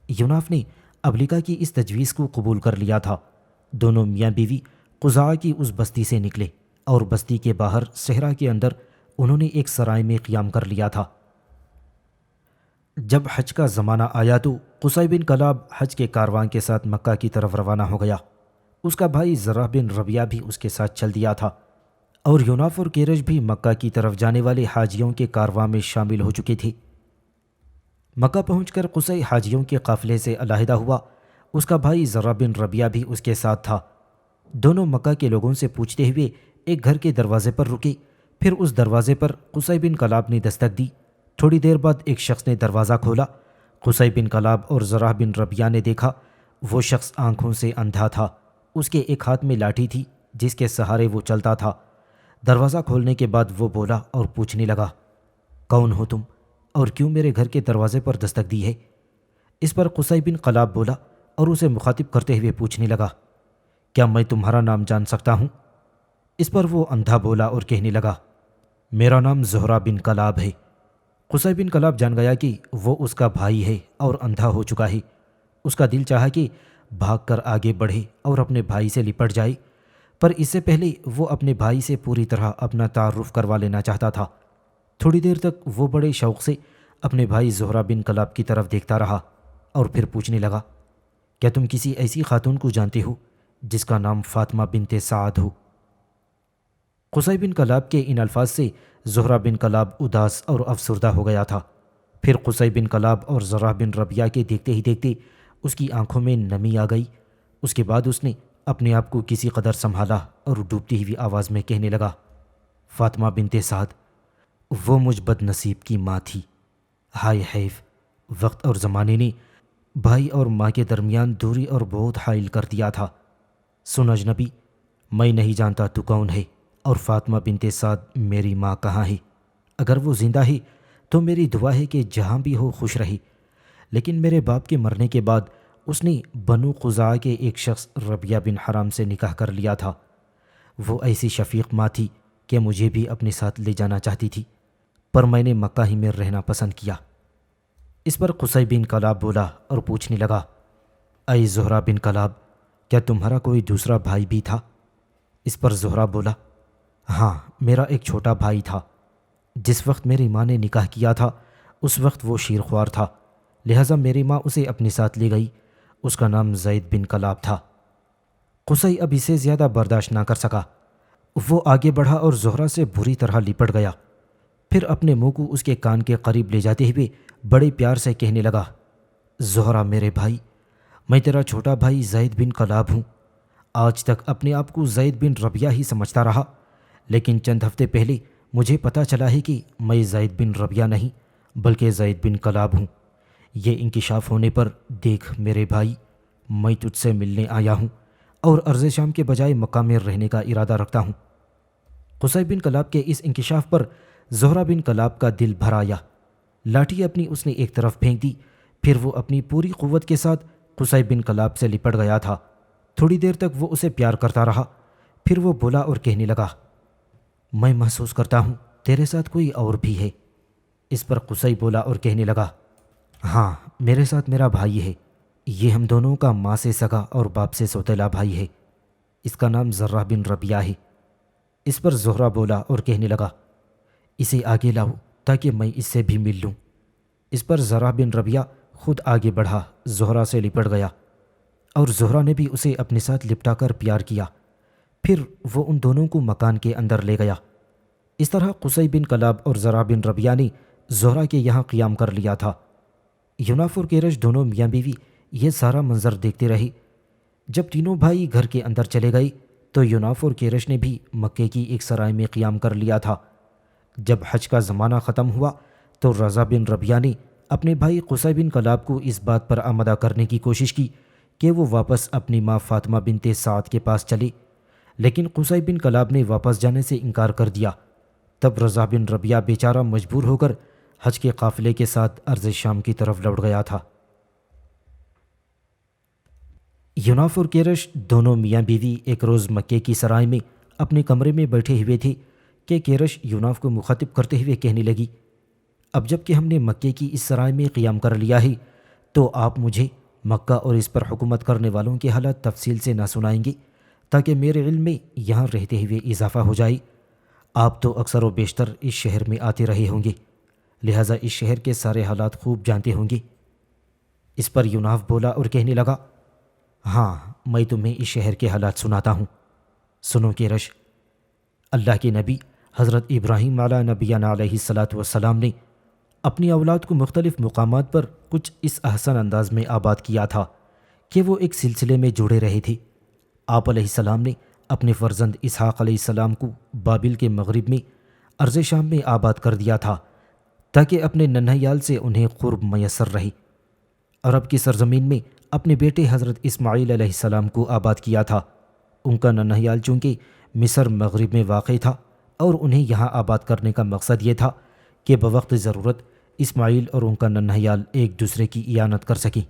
یوناف نے ابلیکا کی اس تجویز کو قبول کر لیا تھا۔ دونوں میاں بیوی قضاء کی اس بستی سے نکلے اور بستی کے باہر صحرا کے اندر انہوں نے ایک سرائے میں قیام کر لیا تھا۔ جب حج کا زمانہ آیا تو قصی بن کلاب حج کے کاروان کے ساتھ مکہ کی طرف روانہ ہو گیا۔ اس کا بھائی زرہ بن ربیہ بھی اس کے ساتھ چل دیا تھا، اور یوناف اور کرش بھی مکہ کی طرف جانے والے حاجیوں کے کارواں میں شامل ہو چکے تھے۔ مکہ پہنچ کر قصی حاجیوں کے قافلے سے علیحدہ ہوا۔ اس کا بھائی زرہ بن ربیہ بھی اس کے ساتھ تھا۔ دونوں مکہ کے لوگوں سے پوچھتے ہوئے ایک گھر کے دروازے پر رکے، پھر اس دروازے پر قصی بن کلاب نے دستک دی۔ تھوڑی دیر بعد ایک شخص نے دروازہ کھولا۔ قصی بن کلاب اور زرہ بن ربیہ نے دیکھا وہ شخص آنکھوں سے اندھا تھا، اس کے ایک ہاتھ میں لاٹھی تھی جس کے سہارے وہ چلتا تھا۔ دروازہ کھولنے کے بعد وہ بولا اور پوچھنے لگا، کون ہو تم اور کیوں میرے گھر کے دروازے پر دستک دی ہے؟ اس پر قصی بن کلاب بولا اور اسے مخاطب کرتے ہوئے پوچھنے لگا، کیا میں تمہارا نام جان سکتا ہوں؟ اس پر وہ اندھا بولا اور کہنے لگا، میرا نام زہرہ بن کلاب ہے۔ قصی بن کلاب جان گیا کہ وہ اس کا بھائی ہے اور اندھا ہو چکا ہے۔ اس کا دل چاہا کہ بھاگ کر آگے بڑھے اور اپنے بھائی سے لپٹ جائے، پر اس سے پہلے وہ اپنے بھائی سے پوری طرح اپنا تعارف کروا لینا چاہتا تھا۔ تھوڑی دیر تک وہ بڑے شوق سے اپنے بھائی زہرہ بن کلاب کی طرف دیکھتا رہا اور پھر پوچھنے لگا، کیا تم کسی ایسی خاتون کو جانتے ہو جس کا نام فاطمہ بنت سعد ہو؟ قصی بن کلاب کے ان الفاظ سے زہرہ بن کلاب اداس اور افسردہ ہو گیا تھا۔ پھر قصی بن کلاب اور زرہ بن ربیہ کے دیکھتے ہی دیکھتے اس کی آنکھوں میں نمی آ گئی۔ اس کے بعد اس نے اپنے آپ کو کسی قدر سنبھالا اور ڈوبتی ہوئی آواز میں کہنے لگا، فاطمہ بنت سعد، وہ مجھ بد نصیب کی ماں تھی۔ ہائے حیف، وقت اور زمانے نے بھائی اور ماں کے درمیان دوری اور بہت حائل کر دیا تھا۔ سن اجنبی، میں نہیں جانتا تو کون ہے اور فاطمہ بنت سعد میری ماں کہاں ہے۔ اگر وہ زندہ ہے تو میری دعا ہے کہ جہاں بھی ہو خوش رہے، لیکن میرے باپ کے مرنے کے بعد اس نے بنو قزاع کے ایک شخص ربیہ بن حرام سے نکاح کر لیا تھا۔ وہ ایسی شفیق ماں تھی کہ مجھے بھی اپنے ساتھ لے جانا چاہتی تھی، پر میں نے مکہ ہی میں رہنا پسند کیا۔ اس پر قصی بن کلاب بولا اور پوچھنے لگا، اے زہرہ بن کلاب، کیا تمہارا کوئی دوسرا بھائی بھی تھا؟ اس پر زہرہ بولا، ہاں، میرا ایک چھوٹا بھائی تھا۔ جس وقت میری ماں نے نکاح کیا تھا اس وقت وہ شیرخوار تھا، لہٰذا میری ماں اسے اپنے ساتھ لے گئی۔ اس کا نام زید بن کلاب تھا۔ قصی اب اسے زیادہ برداشت نہ کر سکا، وہ آگے بڑھا اور زہرہ سے بری طرح لپٹ گیا۔ پھر اپنے منہ کو اس کے کان کے قریب لے جاتے ہوئے بڑے پیار سے کہنے لگا، زہرہ میرے بھائی، میں تیرا چھوٹا بھائی زید بن کلاب ہوں۔ آج تک اپنے آپ کو زید بن ربیہ ہی سمجھتا رہا، لیکن چند ہفتے پہلے مجھے پتہ چلا ہے کہ میں زید بن ربیہ نہیں بلکہ زید بن کلاب ہوں۔ یہ انکشاف ہونے پر دیکھ میرے بھائی، میں تجھ سے ملنے آیا ہوں اور ارض شام کے بجائے مکہ میں رہنے کا ارادہ رکھتا ہوں۔ قصی بن کلاب کے اس انکشاف پر زہرہ بن کلاب کا دل بھر آیا۔ لاٹھی اپنی اس نے ایک طرف پھینک دی، پھر وہ اپنی پوری قوت کے ساتھ قصی بن کلاب سے لپٹ گیا تھا۔ تھوڑی دیر تک وہ اسے پیار کرتا رہا، پھر وہ بولا اور کہنے لگا، میں محسوس کرتا ہوں تیرے ساتھ کوئی اور بھی ہے۔ اس پر قصی بولا اور کہنے لگا، ہاں، میرے ساتھ میرا بھائی ہے، یہ ہم دونوں کا ماں سے سگا اور باپ سے سوتیلا بھائی ہے، اس کا نام زرہ بن ربیہ ہے۔ اس پر زہرہ بولا اور کہنے لگا، اسے آگے لاؤ تاکہ میں اس سے بھی مل لوں۔ اس پر زرہ بن ربیہ خود آگے بڑھا، زہرہ سے لپٹ گیا اور زہرہ نے بھی اسے اپنے ساتھ لپٹا کر پیار کیا۔ پھر وہ ان دونوں کو مکان کے اندر لے گیا۔ اس طرح قصی بن کلاب اور زرہ بن ربیہ نے زہرہ کے یہاں قیام کر لیا تھا۔ یوناف اور کیرش دونوں میاں بیوی یہ سارا منظر دیکھتے رہے۔ جب تینوں بھائی گھر کے اندر چلے گئے تو یوناف اور کیرش نے بھی مکے کی ایک سرائے میں قیام کر لیا تھا۔ جب حج کا زمانہ ختم ہوا تو رضا بن ربیہ نے اپنے بھائی قصی بن کلاب کو اس بات پر آمادہ کرنے کی کوشش کی کہ وہ واپس اپنی ماں فاطمہ بنت سعد کے پاس چلے، لیکن قصی بن کلاب نے واپس جانے سے انکار کر دیا۔ تب رضا بن ربیہ بیچارہ مجبور ہو کر حج کے قافلے کے ساتھ ارض شام کی طرف لوٹ گیا تھا۔ یوناف اور کیرش دونوں میاں بیوی ایک روز مکے کی سرائے میں اپنے کمرے میں بیٹھے ہوئے تھے کہ کیرش یوناف کو مخاطب کرتے ہوئے کہنے لگی، اب جب کہ ہم نے مکے کی اس سرائے میں قیام کر لیا ہے تو آپ مجھے مکہ اور اس پر حکومت کرنے والوں کے حالات تفصیل سے نہ سنائیں گے تاکہ میرے علم میں یہاں رہتے ہوئے اضافہ ہو جائے۔ آپ تو اکثر و بیشتر اس شہر میں آتے رہے ہوں گے، لہٰذا اس شہر کے سارے حالات خوب جانتے ہوں گے۔ اس پر یوناف بولا اور کہنے لگا، ہاں، میں تمہیں اس شہر کے حالات سناتا ہوں۔ سنو کیرش، اللہ کے نبی حضرت ابراہیم علیہ نبینا علیہ الصلاۃ والسلام نے اپنی اولاد کو مختلف مقامات پر کچھ اس احسن انداز میں آباد کیا تھا کہ وہ ایک سلسلے میں جڑے رہے تھے۔ آپ علیہ السلام نے اپنے فرزند اسحاق علیہ السلام کو بابل کے مغرب میں ارض شام میں آباد کر دیا تھا تاکہ اپنے ننھیال سے انہیں قرب میسر رہے۔ عرب کی سرزمین میں اپنے بیٹے حضرت اسماعیل علیہ السلام کو آباد کیا تھا۔ ان کا ننھیال چونکہ مصر مغرب میں واقع تھا اور انہیں یہاں آباد کرنے کا مقصد یہ تھا کہ بوقت ضرورت اسماعیل اور ان کا ننھیال ایک دوسرے کی اعانت کر سکیں۔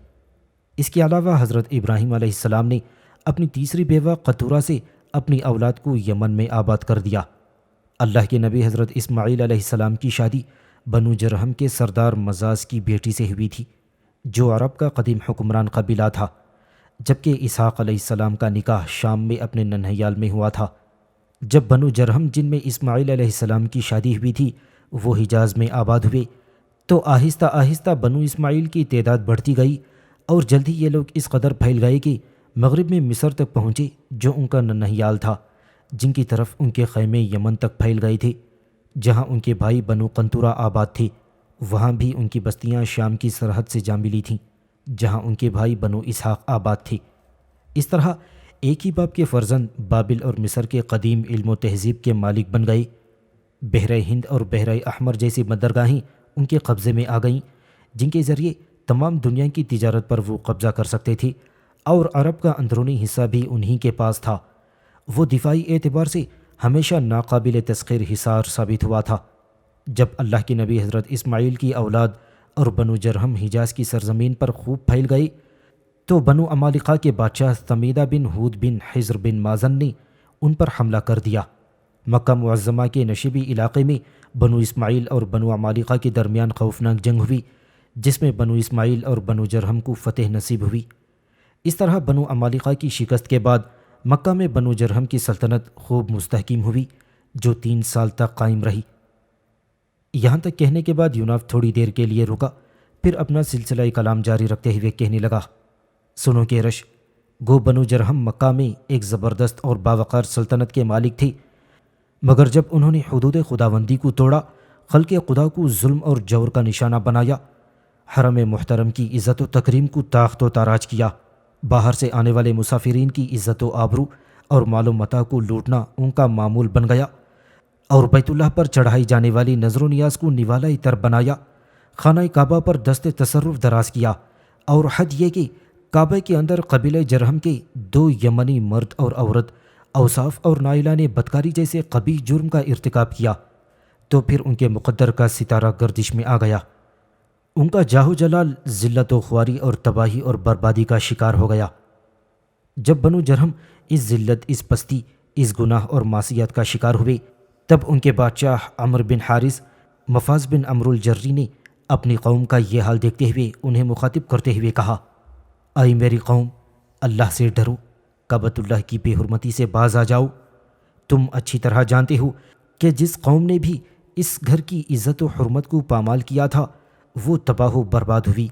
اس کے علاوہ حضرت ابراہیم علیہ السلام نے اپنی تیسری بیوہ قطورہ سے اپنی اولاد کو یمن میں آباد کر دیا۔ اللہ کے نبی حضرت اسماعیل علیہ السلام کی شادی بنو جرہم کے سردار مزاز کی بیٹی سے ہوئی تھی، جو عرب کا قدیم حکمران قبیلہ تھا، جبکہ اسحاق علیہ السلام کا نکاح شام میں اپنے ننھیال میں ہوا تھا۔ جب بنو جرہم جن میں اسماعیل علیہ السلام کی شادی ہوئی تھی وہ حجاز میں آباد ہوئے تو آہستہ آہستہ بنو اسماعیل کی تعداد بڑھتی گئی اور جلد ہی یہ لوگ اس قدر پھیل گئے کہ مغرب میں مصر تک پہنچے، جو ان کا ننھیال تھا، جن کی طرف ان کے خیمے یمن تک پھیل گئے تھے، جہاں ان کے بھائی بنو قنطورہ آباد تھے۔ وہاں بھی ان کی بستیاں شام کی سرحد سے جا ملی تھیں، جہاں ان کے بھائی بنو اسحاق آباد تھے۔ اس طرح ایک ہی باپ کے فرزند بابل اور مصر کے قدیم علم و تہذیب کے مالک بن گئے۔ بحر ہند اور بحر احمر جیسی بندرگاہیں ان کے قبضے میں آ گئیں، جن کے ذریعے تمام دنیا کی تجارت پر وہ قبضہ کر سکتے تھے، اور عرب کا اندرونی حصہ بھی انہی کے پاس تھا۔ وہ دفاعی اعتبار سے ہمیشہ ناقابل تسخیر حصار ثابت ہوا تھا۔ جب اللہ کے نبی حضرت اسماعیل کی اولاد اور بنو جرہم حجاز کی سرزمین پر خوب پھیل گئی تو بنو عمالقہ کے بادشاہ ثمیدہ بن ہود بن حضر بن مازن نے ان پر حملہ کر دیا۔ مکہ معظمہ کے نشیبی علاقے میں بنو اسماعیل اور بنو عمالقہ کے درمیان خوفناک جنگ ہوئی، جس میں بنو اسماعیل اور بنو جرہم کو فتح نصیب ہوئی۔ اس طرح بنو عمالقہ کی شکست کے بعد مکہ میں بنو جرہم کی سلطنت خوب مستحکم ہوئی، جو 3 سال تک قائم رہی۔ یہاں تک کہنے کے بعد یوناف تھوڑی دیر کے لیے رکا، پھر اپنا سلسلہ کلام جاری رکھتے ہوئے کہنے لگا، سنو کیرش، گو بنو جرہم مکہ میں ایک زبردست اور باوقار سلطنت کے مالک تھے، مگر جب انہوں نے حدود خداوندی کو توڑا، خلق خدا کو ظلم اور جور کا نشانہ بنایا، حرم محترم کی عزت و تکریم کو طاقت و تاراج کیا، باہر سے آنے والے مسافرین کی عزت و آبرو اور مال و متاع کو لوٹنا ان کا معمول بن گیا، اور بیت اللہ پر چڑھائی جانے والی نظر و نیاز کو نوالا تر بنایا، خانہ کعبہ پر دست تصرف دراز کیا، اور حد یہ کہ کعبہ کے اندر قبیلہ جرہم کے 2 یمنی مرد اور عورت اوصاف اور نائلہ نے بدکاری جیسے قبیح جرم کا ارتکاب کیا، تو پھر ان کے مقدر کا ستارہ گردش میں آ گیا، ان کا جاہ و جلال ذلت و خواری اور تباہی اور بربادی کا شکار ہو گیا۔ جب بنو جرہم اس ذلت، اس پستی، اس گناہ اور معصیت کا شکار ہوئے، تب ان کے بادشاہ عمرو بن حارث مفاز بن عمرو الجری نے اپنی قوم کا یہ حال دیکھتے ہوئے انہیں مخاطب کرتے ہوئے کہا، اے میری قوم، اللہ سے ڈرو، کعبۃ اللہ کی بے حرمتی سے باز آ جاؤ۔ تم اچھی طرح جانتے ہو کہ جس قوم نے بھی اس گھر کی عزت و حرمت کو پامال کیا تھا، وہ تباہ و برباد ہوئی،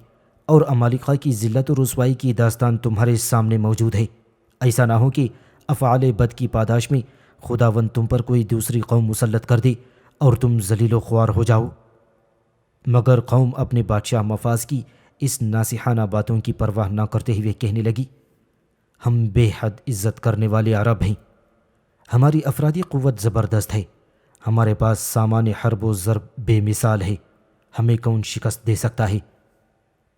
اور عمالقہ کی ذلت و رسوائی کی داستان تمہارے سامنے موجود ہے۔ ایسا نہ ہو کہ افعال بد کی پاداش میں خداوند تم پر کوئی دوسری قوم مسلط کر دے اور تم ذلیل و خوار ہو جاؤ۔ مگر قوم اپنے بادشاہ مفاز کی اس ناصحانہ باتوں کی پرواہ نہ کرتے ہوئے کہنے لگی، ہم بے حد عزت کرنے والے عرب ہیں، ہماری افرادی قوت زبردست ہے، ہمارے پاس سامان حرب و ضرب بے مثال ہے، ہمیں کون شکست دے سکتا ہے؟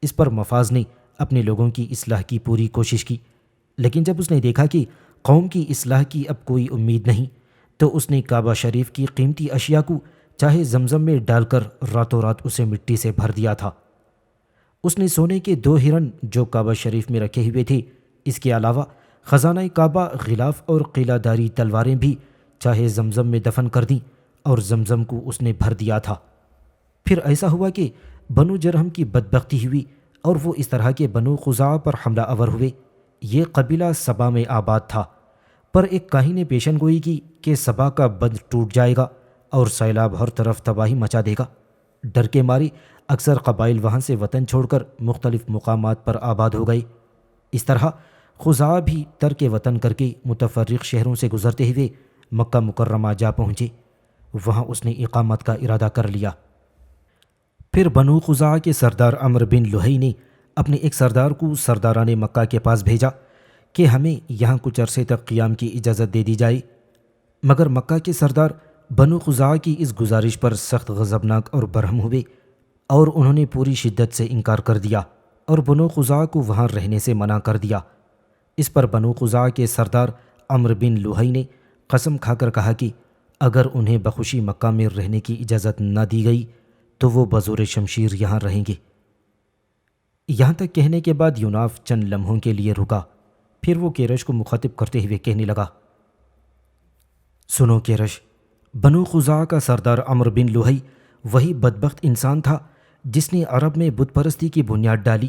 اس پر مفاز نے اپنے لوگوں کی اصلاح کی پوری کوشش کی، لیکن جب اس نے دیکھا کہ قوم کی اصلاح کی اب کوئی امید نہیں، تو اس نے کعبہ شریف کی قیمتی اشیاء کو چاہے زمزم میں ڈال کر راتوں رات اسے مٹی سے بھر دیا تھا۔ اس نے سونے کے 2 ہرن جو کعبہ شریف میں رکھے ہوئے تھے، اس کے علاوہ خزانہ کعبہ، غلاف اور قلعہ داری تلواریں بھی چاہے زمزم میں دفن کر دیں، اور زمزم کو اس نے بھر دیا تھا۔ پھر ایسا ہوا کہ بنو جرہم کی بدبختی ہوئی، اور وہ اس طرح کے بنو خزاعہ پر حملہ آور ہوئے۔ یہ قبیلہ سبا میں آباد تھا، پر ایک کاہن نے پیشن گوئی کی کہ سبا کا بند ٹوٹ جائے گا اور سیلاب ہر طرف تباہی مچا دے گا۔ ڈر کے مارے اکثر قبائل وہاں سے وطن چھوڑ کر مختلف مقامات پر آباد ہو گئے۔ اس طرح خزاعہ بھی ترک وطن کر کے متفرق شہروں سے گزرتے ہوئے مکہ مکرمہ جا پہنچے، وہاں اس نے اقامت کا ارادہ کر لیا۔ پھر بنو خزاعہ کے سردار عمرو بن لحی نے اپنے ایک سردار کو سرداران مکہ کے پاس بھیجا کہ ہمیں یہاں کچھ عرصے تک قیام کی اجازت دے دی جائے، مگر مکہ کے سردار بنو خزاعہ کی اس گزارش پر سخت غضبناک اور برہم ہوئے، اور انہوں نے پوری شدت سے انکار کر دیا اور بنو خزاعہ کو وہاں رہنے سے منع کر دیا۔ اس پر بنو خزاعہ کے سردار عمرو بن لحی نے قسم کھا کر کہا کہ اگر انہیں بخوشی مکہ میں رہنے کی اجازت نہ دی گئی تو وہ بزور شمشیر یہاں رہیں گے۔ یہاں تک کہنے کے بعد یوناف چند لمحوں کے لیے رکا، پھر وہ کیرش کو مخاطب کرتے ہوئے کہنے لگا، سنو کیرش، بنو خزاعہ کا سردار عمرو بن لحی وہی بدبخت انسان تھا جس نے عرب میں بت پرستی کی بنیاد ڈالی۔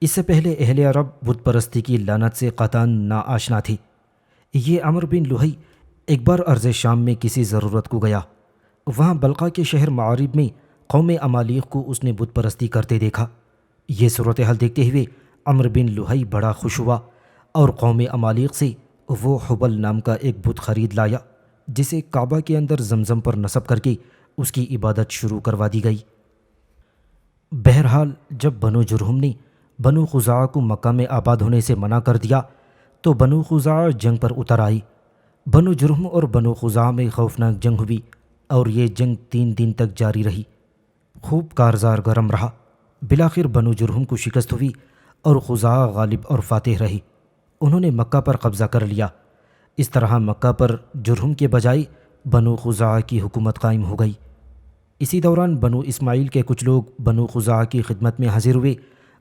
اس سے پہلے اہل عرب بت پرستی کی لعنت سے قطعاً ناآشنا تھے۔ یہ عمرو بن لحی ایک بار ارض شام میں کسی ضرورت کو گیا، وہاں بلقا کے شہر معارب میں قوم عمالیق کو اس نے بت پرستی کرتے دیکھا۔ یہ صورتحال دیکھتے ہوئے عمرو بن لحی بڑا خوش ہوا، اور قوم عمالیق سے وہ حبل نام کا ایک بت خرید لایا، جسے کعبہ کے اندر زمزم پر نصب کر کے اس کی عبادت شروع کروا دی گئی۔ بہرحال جب بنو جرہم نے بنو خزاعہ کو مکہ میں آباد ہونے سے منع کر دیا تو بنو خزاعہ جنگ پر اتر آئی۔ بنو جرہم اور بنو خزاعہ میں خوفناک جنگ ہوئی، اور یہ جنگ 3 دن تک جاری رہی۔ خوب کارزار گرم رہا۔ بالآخر بنو جرہم کو شکست ہوئی اور خزاعہ غالب اور فاتح رہی۔ انہوں نے مکہ پر قبضہ کر لیا۔ اس طرح مکہ پر جرہم کے بجائے بنو خزاعہ کی حکومت قائم ہو گئی۔ اسی دوران بنو اسماعیل کے کچھ لوگ بنو خزاعہ کی خدمت میں حاضر ہوئے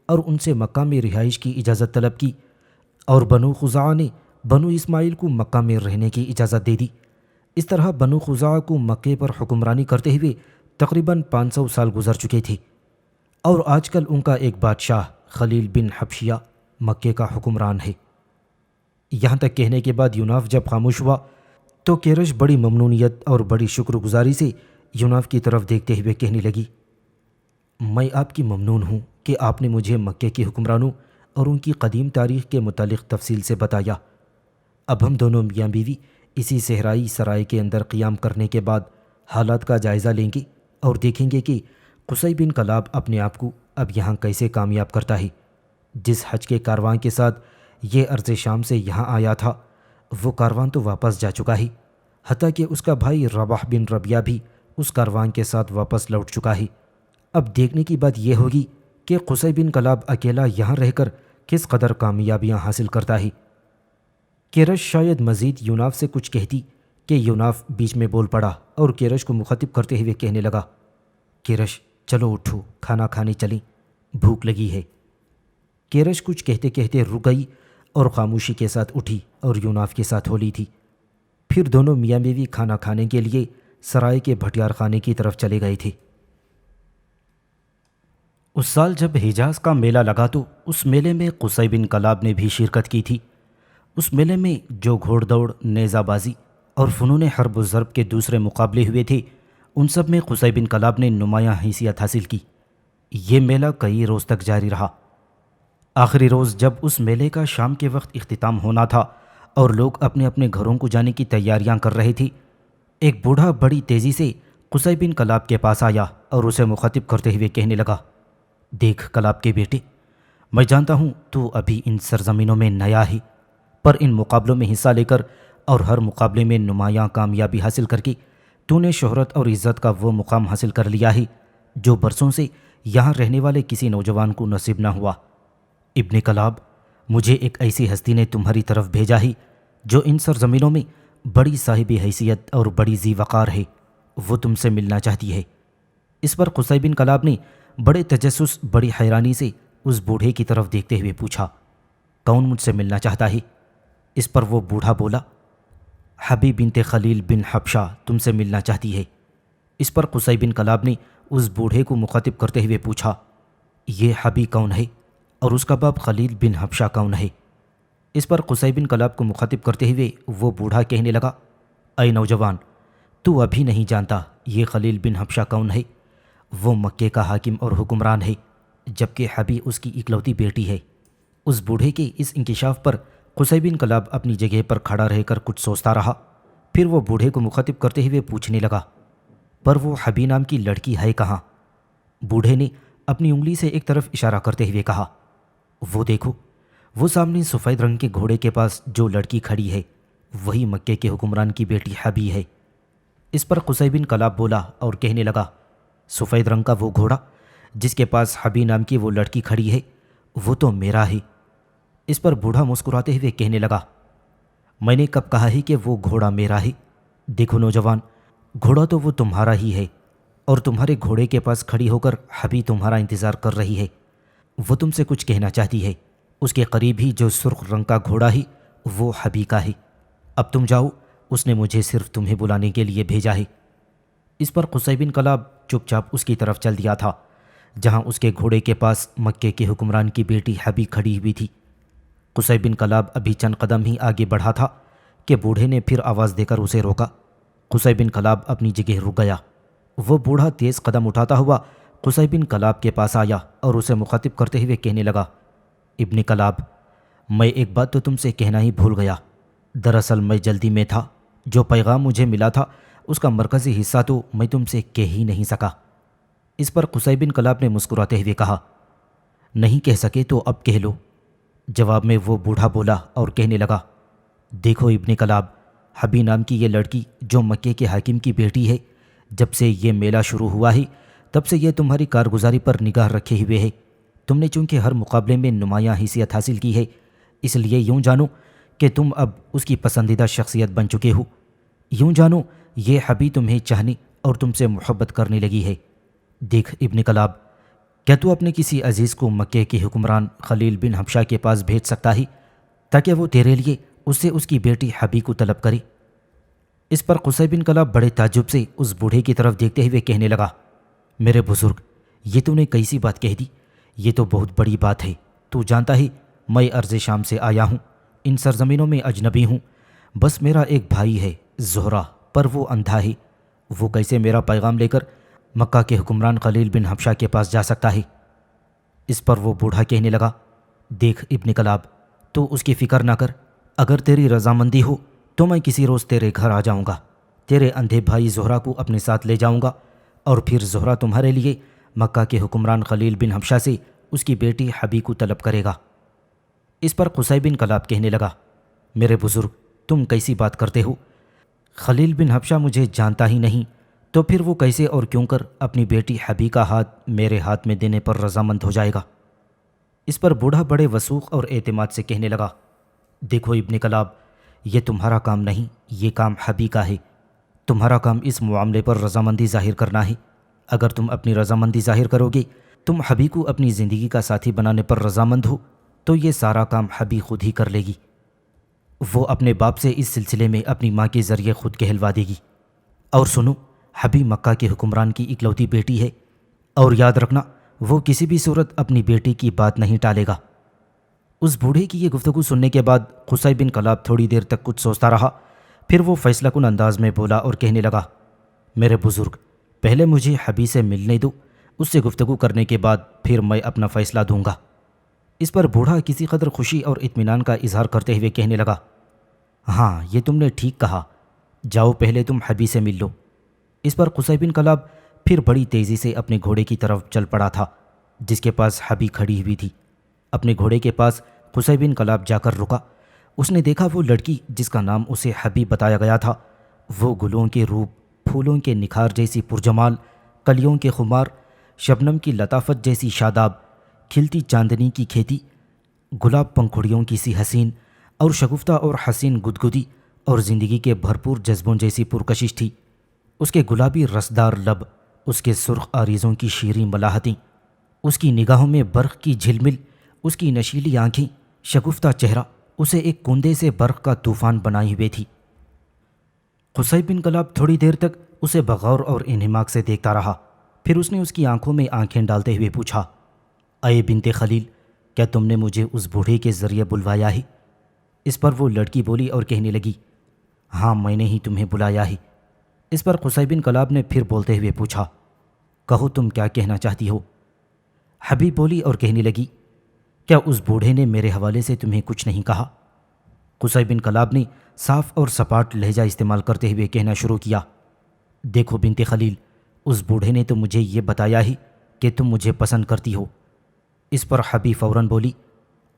اور ان سے مکہ میں رہائش کی اجازت طلب کی، اور بنو خزاعہ نے بنو اسماعیل کو مکہ میں رہنے کی اجازت دے دی۔ اس طرح بنو خزاعہ کو مکے پر حکمرانی کرتے ہوئے تقریباً 500 سال گزر چکے تھے، اور آج کل ان کا ایک بادشاہ خلیل بن حبشیہ مکے کا حکمران ہے۔ یہاں تک کہنے کے بعد یوناف جب خاموش ہوا تو کیرش بڑی ممنونیت اور بڑی شکر گزاری سے یوناف کی طرف دیکھتے ہوئے کہنے لگی، میں آپ کی ممنون ہوں کہ آپ نے مجھے مکے کے حکمرانوں اور ان کی قدیم تاریخ کے متعلق تفصیل سے بتایا۔ اب ہم دونوں میاں بیوی اسی صحرائی سرائے کے اندر قیام کرنے کے بعد حالات کا جائزہ لیں گے اور دیکھیں گے کہ قصی بن کلاب اپنے آپ کو اب یہاں کیسے کامیاب کرتا ہے۔ جس حج کے کاروان کے ساتھ یہ ارض شام سے یہاں آیا تھا وہ کاروان تو واپس جا چکا ہے، حتیٰ کہ اس کا بھائی رباح بن ربیہ بھی اس کاروان کے ساتھ واپس لوٹ چکا ہے۔ اب دیکھنے کی بات یہ ہوگی کہ قصی بن کلاب اکیلا یہاں رہ کر کس قدر کامیابیاں حاصل کرتا ہے۔ کیرش شاید مزید یوناف سے کچھ کہتی کہ یوناف بیچ میں بول پڑا اور کیرش کو مخاطب کرتے ہوئے کہنے لگا، کیرش چلو اٹھو، کھانا کھانے چلیں، بھوک لگی ہے۔ کیرش کچھ کہتے کہتے رک گئی اور خاموشی کے ساتھ اٹھی اور یوناف کے ساتھ ہو لی تھی۔ پھر دونوں میاں بیوی کھانا کھانے کے لیے سرائے کے بھٹیار خانے کی طرف چلے گئے تھے۔ اس سال جب حجاز کا میلہ لگا تو اس میلے میں قصی بن کلاب نے بھی شرکت کی تھی۔ اس میلے میں جو گھوڑ دوڑ، نیزہ بازی اور فنون حرب و ضرب کے دوسرے مقابلے ہوئے تھے ان سب میں قصی بن کلاب نے نمایاں حیثیت حاصل کی۔ یہ میلہ کئی روز تک جاری رہا۔ آخری روز جب اس میلے کا شام کے وقت اختتام ہونا تھا اور لوگ اپنے اپنے گھروں کو جانے کی تیاریاں کر رہے تھے، ایک بوڑھا بڑی تیزی سے قصی بن کلاب کے پاس آیا اور اسے مخاطب کرتے ہوئے کہنے لگا، دیکھ کلاب کے بیٹے، میں جانتا ہوں تو ابھی ان سرزمینوں میں نیا ہے، پر ان مقابلوں میں حصہ لے کر اور ہر مقابلے میں نمایاں کامیابی حاصل کر کے تو نے شہرت اور عزت کا وہ مقام حاصل کر لیا ہے جو برسوں سے یہاں رہنے والے کسی نوجوان کو نصیب نہ ہوا۔ ابن کلاب، مجھے ایک ایسی ہستی نے تمہاری طرف بھیجا ہے جو ان سرزمینوں میں بڑی صاحب حیثیت اور بڑی ذی وقار ہے، وہ تم سے ملنا چاہتی ہے۔ اس پر قصی بن کلاب نے بڑے تجسس، بڑی حیرانی سے اس بوڑھے کی طرف دیکھتے ہوئے پوچھا، کون مجھ سے ملنا چاہتا ہے؟ اس پر وہ بوڑھا بولا، حبیب بنت خلیل بن حبشہ تم سے ملنا چاہتی ہے۔ اس پر قصی بن کلاب نے اس بوڑھے کو مخاطب کرتے ہوئے پوچھا، یہ حبی کون ہے اور اس کا باپ خلیل بن حبشہ کون ہے؟ اس پر قصی بن کلاب کو مخاطب کرتے ہوئے وہ بوڑھا کہنے لگا، اے نوجوان، تو ابھی نہیں جانتا یہ خلیل بن حبشہ کون ہے؟ وہ مکے کا حاکم اور حکمران ہے، جبکہ حبی اس کی اکلوتی بیٹی ہے۔ اس بوڑھے کے اس انکشاف پر قصی بن کلاب اپنی جگہ پر کھڑا رہ کر کچھ سوچتا رہا۔ پھر وہ بوڑھے کو مخاطب کرتے ہوئے پوچھنے لگا، پر وہ حبی نام کی لڑکی ہے کہاں؟ بوڑھے نے اپنی انگلی سے ایک طرف اشارہ کرتے ہوئے کہا، وہ دیکھو، وہ سامنے سفید رنگ کے گھوڑے کے پاس جو لڑکی کھڑی ہے وہی مکے کے حکمران کی بیٹی حبی ہے۔ اس پر قصی بن کلاب بولا اور کہنے لگا، سفید رنگ کا وہ گھوڑا جس کے پاس حبی نام کی وہ لڑکی کھڑی ہے وہ تو میرا ہے۔ اس پر بوڑھا مسکراتے ہوئے کہنے لگا، میں نے کب کہا ہے کہ وہ گھوڑا میرا ہے؟ دیکھو نوجوان، گھوڑا تو وہ تمہارا ہی ہے اور تمہارے گھوڑے کے پاس کھڑی ہو کر حبی تمہارا انتظار کر رہی ہے۔ وہ تم سے کچھ کہنا چاہتی ہے۔ اس کے قریب ہی جو سرخ رنگ کا گھوڑا ہے وہ حبی کا ہے۔ اب تم جاؤ، اس نے مجھے صرف تمہیں بلانے کے لیے بھیجا ہے۔ اس پر قصی بن کلاب چپ چاپ اس کی طرف چل دیا تھا جہاں اس کے گھوڑے کے پاس مکے کے حکمران کی بیٹی حبی کھڑی ہوئی تھی۔ قصی بن کلاب ابھی چند قدم ہی آگے بڑھا تھا کہ بوڑھے نے پھر آواز دے کر اسے روکا۔ قصی بن کلاب اپنی جگہ رک گیا۔ وہ بوڑھا تیز قدم اٹھاتا ہوا قصی بن کلاب کے پاس آیا اور اسے مخاطب کرتے ہوئے کہنے لگا، ابن کلاب، میں ایک بات تو تم سے کہنا ہی بھول گیا۔ دراصل میں جلدی میں تھا، جو پیغام مجھے ملا تھا اس کا مرکزی حصہ تو میں تم سے کہہ ہی نہیں سکا۔ اس پر قصی بن کلاب نے مسکراتے ہوئے کہا، نہیں کہہ سکے تو اب کہہ لو۔ جواب میں وہ بوڑھا بولا اور کہنے لگا، دیکھو ابن کلاب، حبی نام کی یہ لڑکی جو مکے کے حاکم کی بیٹی ہے، جب سے یہ میلہ شروع ہوا ہے تب سے یہ تمہاری کارگزاری پر نگاہ رکھے ہوئے ہے۔ تم نے چونکہ ہر مقابلے میں نمایاں حیثیت حاصل کی ہے، اس لیے یوں جانو کہ تم اب اس کی پسندیدہ شخصیت بن چکے ہو۔ یوں جانو یہ حبی تمہیں چاہنے اور تم سے محبت کرنے لگی ہے۔ دیکھ ابن کلاب، کیا تو اپنے کسی عزیز کو مکے کے حکمران خلیل بن حبشہ کے پاس بھیج سکتا ہے تاکہ وہ تیرے لیے اس سے اس کی بیٹی حبی کو طلب کرے؟ اس پر قصی بن کلاب بڑے تعجب سے اس بوڑھے کی طرف دیکھتے ہوئے کہنے لگا، میرے بزرگ، یہ تو نے کیسی بات کہہ دی؟ یہ تو بہت بڑی بات ہے۔ تو جانتا ہے میں ارض شام سے آیا ہوں، ان سرزمینوں میں اجنبی ہوں۔ بس میرا ایک بھائی ہے زہرہ، پر وہ اندھا ہے۔ وہ کیسے میرا پیغام لے کر مکہ کے حکمران خلیل بن حبشہ کے پاس جا سکتا ہے؟ اس پر وہ بوڑھا کہنے لگا، دیکھ ابن کلاب، تو اس کی فکر نہ کر۔ اگر تیری رضامندی ہو تو میں کسی روز تیرے گھر آ جاؤں گا، تیرے اندھے بھائی زہرہ کو اپنے ساتھ لے جاؤں گا، اور پھر زہرہ تمہارے لیے مکہ کے حکمران خلیل بن حبشہ سے اس کی بیٹی حبی کو طلب کرے گا۔ اس پر قصی بن کلاب کہنے لگا، میرے بزرگ، تم کیسی بات کرتے ہو؟ خلیل بن حبشہ مجھے جانتا ہی نہیں، تو پھر وہ کیسے اور کیوں کر اپنی بیٹی حبی کا ہاتھ میرے ہاتھ میں دینے پر رضامند ہو جائے گا؟ اس پر بوڑھا بڑے وثوق اور اعتماد سے کہنے لگا، دیکھو ابن کلاب، یہ تمہارا کام نہیں، یہ کام حبی کا ہے۔ تمہارا کام اس معاملے پر رضامندی ظاہر کرنا ہے۔ اگر تم اپنی رضامندی ظاہر کرو گے، تم حبی کو اپنی زندگی کا ساتھی بنانے پر رضامند ہو، تو یہ سارا کام حبی خود ہی کر لے گی۔ وہ اپنے باپ سے اس سلسلے میں اپنی ماں کے ذریعے خود کہلوا دے گی۔ اور سنو، حبی مکہ کے حکمران کی اکلوتی بیٹی ہے، اور یاد رکھنا وہ کسی بھی صورت اپنی بیٹی کی بات نہیں ٹالے گا۔ اس بوڑھے کی یہ گفتگو سننے کے بعد قصی بن کلاب تھوڑی دیر تک کچھ سوچتا رہا، پھر وہ فیصلہ کن انداز میں بولا اور کہنے لگا، میرے بزرگ، پہلے مجھے حبی سے ملنے دو، اس سے گفتگو کرنے کے بعد پھر میں اپنا فیصلہ دوں گا۔ اس پر بوڑھا کسی قدر خوشی اور اطمینان کا اظہار کرتے ہوئے کہنے لگا، ہاں یہ تم نے ٹھیک کہا، جاؤ پہلے تم حبی سے مل لو۔ اس پر قصی بن کلاب پھر بڑی تیزی سے اپنے گھوڑے کی طرف چل پڑا تھا جس کے پاس حبی کھڑی ہوئی تھی۔ اپنے گھوڑے کے پاس قصی بن کلاب جا کر رکا۔ اس نے دیکھا وہ لڑکی جس کا نام اسے حبی بتایا گیا تھا، وہ گلوں کے روپ، پھولوں کے نکھار جیسی پرجمال، کلیوں کے خمار، شبنم کی لطافت جیسی شاداب، کھلتی چاندنی کی کھیتی، گلاب پنکھڑیوں کی سی حسین اور شگفتہ اور حسین گدگدی اور زندگی کے بھرپور جذبوں جیسی پرکشش تھی۔ اس کے گلابی رسدار لب، اس کے سرخ آریزوں کی شیریں ملاحتیں، اس کی نگاہوں میں برق کی جھلمل، اس کی نشیلی آنکھیں، شگفتہ چہرہ اسے ایک کندے سے برق کا طوفان بنائی ہوئے تھی۔ قصی بن کلاب تھوڑی دیر تک اسے بغور اور انہماک سے دیکھتا رہا، پھر اس نے اس کی آنکھوں میں آنکھیں ڈالتے ہوئے پوچھا، اے بنت خلیل، کیا تم نے مجھے اس بوڑھے کے ذریعے بلوایا ہے؟ اس پر وہ لڑکی بولی اور کہنے لگی، ہاں میں نے ہی تمہیں بلایا ہے۔ اس پر قصی بن کلاب نے پھر بولتے ہوئے پوچھا، کہو تم کیا کہنا چاہتی ہو؟ حبی بولی اور کہنے لگی، کیا اس بوڑھے نے میرے حوالے سے تمہیں کچھ نہیں کہا؟ قصی بن کلاب نے صاف اور سپاٹ لہجہ استعمال کرتے ہوئے کہنا شروع کیا، دیکھو بنت خلیل، اس بوڑھے نے تو مجھے یہ بتایا ہی کہ تم مجھے پسند کرتی ہو۔ اس پر حبی فوراً بولی،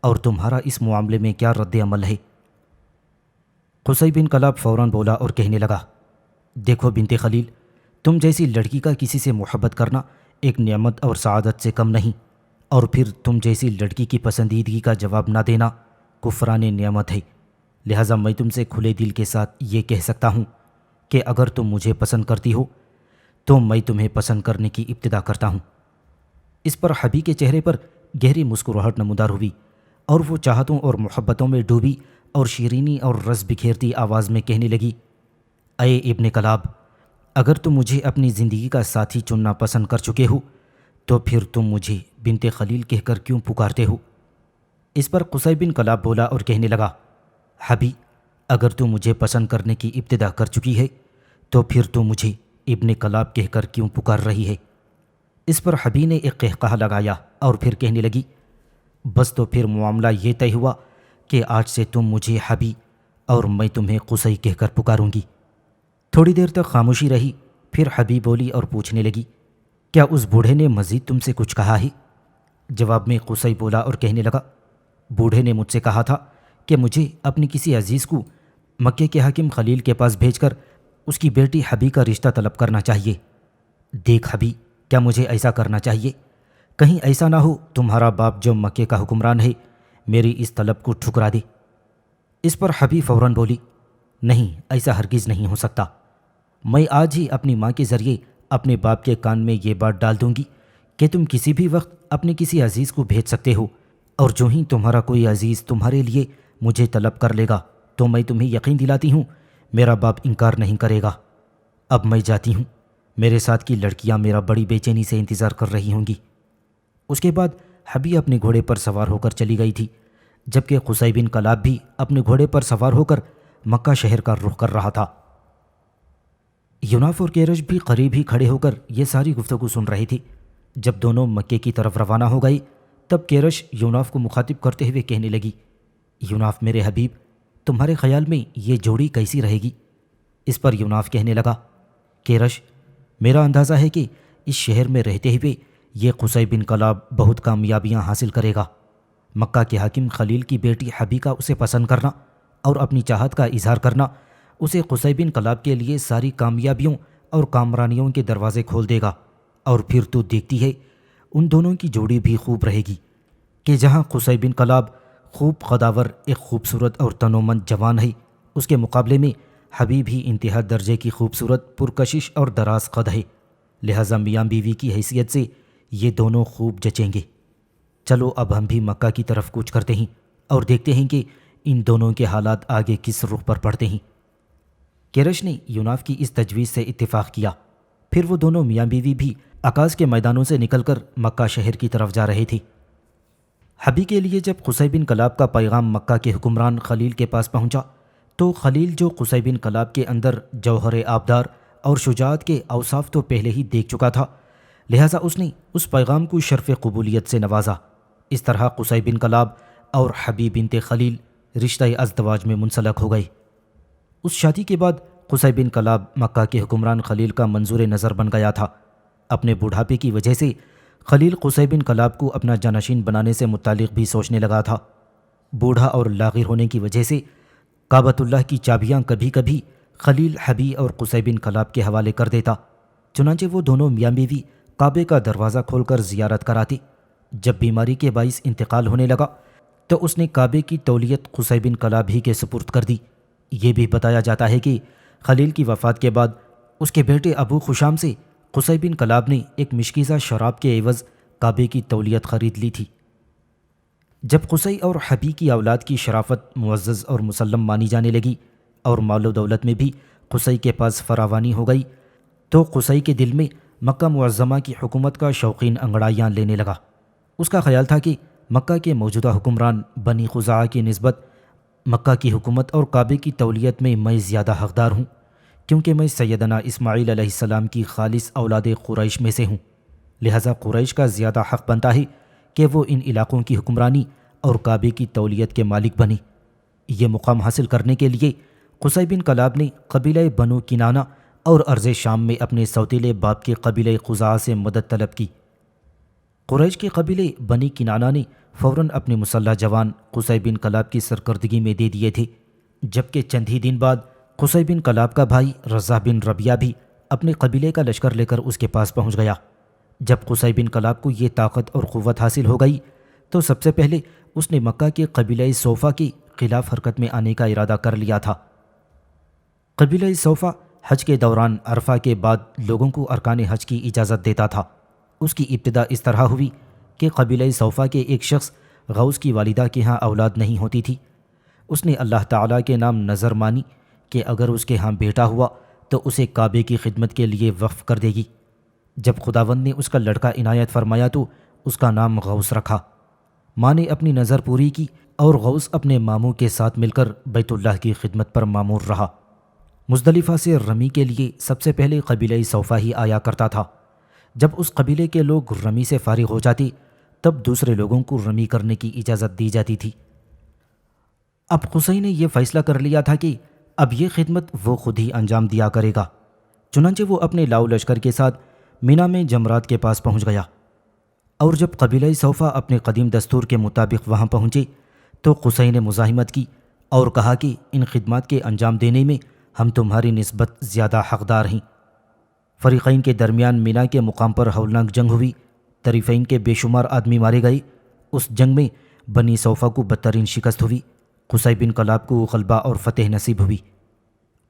اور تمہارا اس معاملے میں کیا رد عمل ہے؟ قصی بن کلاب فوراً بولا اور کہنے لگا، دیکھو بنت خلیل، تم جیسی لڑکی کا کسی سے محبت کرنا ایک نعمت اور سعادت سے کم نہیں، اور پھر تم جیسی لڑکی کی پسندیدگی کا جواب نہ دینا کفران نعمت ہے۔ لہٰذا میں تم سے کھلے دل کے ساتھ یہ کہہ سکتا ہوں کہ اگر تم مجھے پسند کرتی ہو تو میں تمہیں پسند کرنے کی ابتدا کرتا ہوں۔ اس پر حبی کے چہرے پر گہری مسکراہٹ نمودار ہوئی، اور وہ چاہتوں اور محبتوں میں ڈوبی اور شیرینی اور رس بکھیرتی آواز میں کہنے لگی، اے ابن کلاب، اگر تم مجھے اپنی زندگی کا ساتھی چننا پسند کر چکے ہو تو پھر تم مجھے بنت خلیل کہہ کر کیوں پکارتے ہو؟ اس پر قصی بن کلاب بولا اور کہنے لگا، حبی، اگر تم مجھے پسند کرنے کی ابتدا کر چکی ہے تو پھر تم مجھے ابن کلاب کہہ کر کیوں پکار رہی ہے؟ اس پر حبی نے ایک قہقہہ لگایا اور پھر کہنے لگی، بس تو پھر معاملہ یہ طے ہوا کہ آج سے تم مجھے حبی اور میں تمہیں قصی کہہ کر پکاروں گی۔ تھوڑی دیر تک خاموشی رہی، پھر حبی بولی اور پوچھنے لگی، کیا اس بوڑھے نے مزید تم سے کچھ کہا ہے؟ جواب میں قصی بولا اور کہنے لگا، بوڑھے نے مجھ سے کہا تھا کہ مجھے اپنی کسی عزیز کو مکے کے حاکم خلیل کے پاس بھیج کر اس کی بیٹی حبی کا رشتہ طلب کرنا چاہیے۔ دیکھ حبی، کیا مجھے ایسا کرنا چاہیے؟ کہیں ایسا نہ ہو تمہارا باپ جو مکے کا حکمران ہے میری اس طلب کو ٹھکرا دے۔ اس پر حبی فوراً بولی، نہیں، ایسا ہرگز نہیں ہو سکتا۔ میں آج ہی اپنی ماں کے ذریعے اپنے باپ کے کان میں یہ بات ڈال دوں گی کہ تم کسی بھی وقت اپنے کسی عزیز کو بھیج سکتے ہو، اور جو ہی تمہارا کوئی عزیز تمہارے لیے مجھے طلب کر لے گا تو میں تمہیں یقین دلاتی ہوں میرا باپ انکار نہیں کرے گا۔ اب میں جاتی ہوں۔ میرے ساتھ کی لڑکیاں میرا بڑی بے چینی سے انتظار کر رہی ہوں گی۔ اس کے بعد حبی اپنے گھوڑے پر سوار ہو کر چلی گئی تھی، جبکہ قصی بن کلاب بھی اپنے گھوڑے پر سوار ہو کر مکہ شہر کا رخ کر رہا تھا۔ یوناف اور کیرش بھی قریب ہی کھڑے ہو کر یہ ساری گفتگو سن رہی تھی۔ جب دونوں مکے کی طرف روانہ ہو گئی تب کیرش یوناف کو مخاطب کرتے ہوئے کہنے لگی، یوناف میرے حبیب، تمہارے خیال میں یہ جوڑی کیسی رہے گی؟ اس پر یوناف کہنے لگا، کیرش، میرا اندازہ ہے کہ اس شہر میں رہتے ہوئے یہ قصی بن کلاب بہت کامیابیاں حاصل کرے گا۔ مکہ کے حاکم خلیل کی بیٹی حبی کا اسے پسند کرنا اور اپنی چاہت کا اظہار کرنا اسے قصی بن کلاب کے لیے ساری کامیابیوں اور کامرانیوں کے دروازے کھول دے گا، اور پھر تو دیکھتی ہے ان دونوں کی جوڑی بھی خوب رہے گی کہ جہاں قصی بن کلاب خوب قداور ایک خوبصورت اور تنومند جوان ہے، اس کے مقابلے میں حبی بھی انتہا درجے کی خوبصورت، پرکشش اور دراز قد ہے، لہٰذا میاں بیوی کی حیثیت سے یہ دونوں خوب جچیں گے۔ چلو اب ہم بھی مکہ کی طرف کوچ کرتے ہیں اور دیکھتے ہیں کہ ان دونوں کے حالات آگے کس رخ پر پڑتے ہیں۔ کیرش نے یوناف کی اس تجویز سے اتفاق کیا۔ پھر وہ دونوں میاں بیوی بھی عکاظ کے میدانوں سے نکل کر مکہ شہر کی طرف جا رہے تھے۔ حبی کے لیے جب قصی بن کلاب کا پیغام مکہ کے حکمران خلیل کے پاس پہنچا تو خلیل، جو قصی بن کلاب کے اندر جوہر آبدار اور شجاعت کے اوصاف تو پہلے ہی دیکھ چکا تھا، لہٰذا اس نے اس پیغام کو شرف قبولیت سے نوازا۔ اس طرح قصی بن کلاب اور حبی بنت خلیل رشتہ ازدواج میں منسلک ہو گئے۔ اس شادی کے بعد قصی بن کلاب مکہ کے حکمران خلیل کا منظور نظر بن گیا تھا۔ اپنے بوڑھاپے کی وجہ سے خلیل قصی بن کلاب کو اپنا جانشین بنانے سے متعلق بھی سوچنے لگا تھا۔ بوڑھا اور لاغر ہونے کی وجہ سے کعبۃ اللہ کی چابیاں کبھی کبھی خلیل حبی اور قصی بن کلاب کے حوالے کر دیتا، چنانچہ وہ دونوں میاں بیوی کعبے کا دروازہ کھول کر زیارت کراتے۔ جب بیماری کے باعث انتقال ہونے لگا تو اس نے کعبے کی تولیت قصی بن کلاب ہی کے سپرد کر دی۔ یہ بھی بتایا جاتا ہے کہ خلیل کی وفات کے بعد اس کے بیٹے ابو خشام سے قصی بن کلاب نے ایک مشکیزہ شراب کے عوض کعبے کی تولیت خرید لی تھی۔ جب قصی اور حبی کی اولاد کی شرافت معزز اور مسلم مانی جانے لگی اور مال و دولت میں بھی قصی کے پاس فراوانی ہو گئی تو قصی کے دل میں مکہ معظمہ کی حکومت کا شوقین انگڑائیاں لینے لگا۔ اس کا خیال تھا کہ مکہ کے موجودہ حکمران بنی خزاعہ کی نسبت مکہ کی حکومت اور کعبے کی تولیت میں زیادہ حقدار ہوں، کیونکہ میں سیدنا اسماعیل علیہ السلام کی خالص اولاد قریش میں سے ہوں، لہٰذا قریش کا زیادہ حق بنتا ہے کہ وہ ان علاقوں کی حکمرانی اور کعبے کی تولیت کے مالک بنے۔ یہ مقام حاصل کرنے کے لیے قصی بن کلاب نے قبیلہ بنو کنانہ اور ارض شام میں اپنے سوتیلے باپ کے قبیلہ خزاعہ سے مدد طلب کی۔ قریش کے قبیلے بنی کنانہ نے فوراً اپنے مسلح جوان قصی بن کلاب کی سرکردگی میں دے دیے تھے، جبکہ چند ہی دن بعد قصی بن کلاب کا بھائی رضا بن ربیعہ بھی اپنے قبیلے کا لشکر لے کر اس کے پاس پہنچ گیا۔ جب قصی بن کلاب کو یہ طاقت اور قوت حاصل ہو گئی تو سب سے پہلے اس نے مکہ کے قبیلہ صوفہ کے خلاف حرکت میں آنے کا ارادہ کر لیا تھا۔ قبیلہ صوفہ حج کے دوران عرفہ کے بعد لوگوں کو ارکان حج کی اجازت دیتا تھا۔ اس کی ابتدا اس طرح ہوئی کہ قبیلہ صوفہ کے ایک شخص غوث کی والدہ کے ہاں اولاد نہیں ہوتی تھی۔ اس نے اللہ تعالیٰ کے نام نظر مانی کہ اگر اس کے ہاں بیٹا ہوا تو اسے کعبے کی خدمت کے لیے وقف کر دے گی۔ جب خداوند نے اس کا لڑکا عنایت فرمایا تو اس کا نام غوث رکھا۔ ماں نے اپنی نظر پوری کی اور غوث اپنے ماموں کے ساتھ مل کر بیت اللہ کی خدمت پر مامور رہا۔ مزدلفہ سے رمی کے لیے سب سے پہلے قبیلہ صوفہ ہی آیا کرتا تھا۔ جب اس قبیلے کے لوگ رمی سے فارغ ہو جاتے تب دوسرے لوگوں کو رمی کرنے کی اجازت دی جاتی تھی۔ اب قصی نے یہ فیصلہ کر لیا تھا کہ اب یہ خدمت وہ خود ہی انجام دیا کرے گا، چنانچہ وہ اپنے لاؤ لشکر کے ساتھ مینا میں جمرات کے پاس پہنچ گیا، اور جب قبیلہ صوفہ اپنے قدیم دستور کے مطابق وہاں پہنچے تو قصی نے مزاحمت کی اور کہا کہ ان خدمات کے انجام دینے میں ہم تمہاری نسبت زیادہ حقدار ہیں۔ فریقین کے درمیان مینا کے مقام پر ہولناک جنگ ہوئی، طریفین کے بے شمار آدمی مارے گئے۔ اس جنگ میں بنی صوفہ کو بدترین شکست ہوئی، قصی بن کلاب کو غلبہ اور فتح نصیب ہوئی۔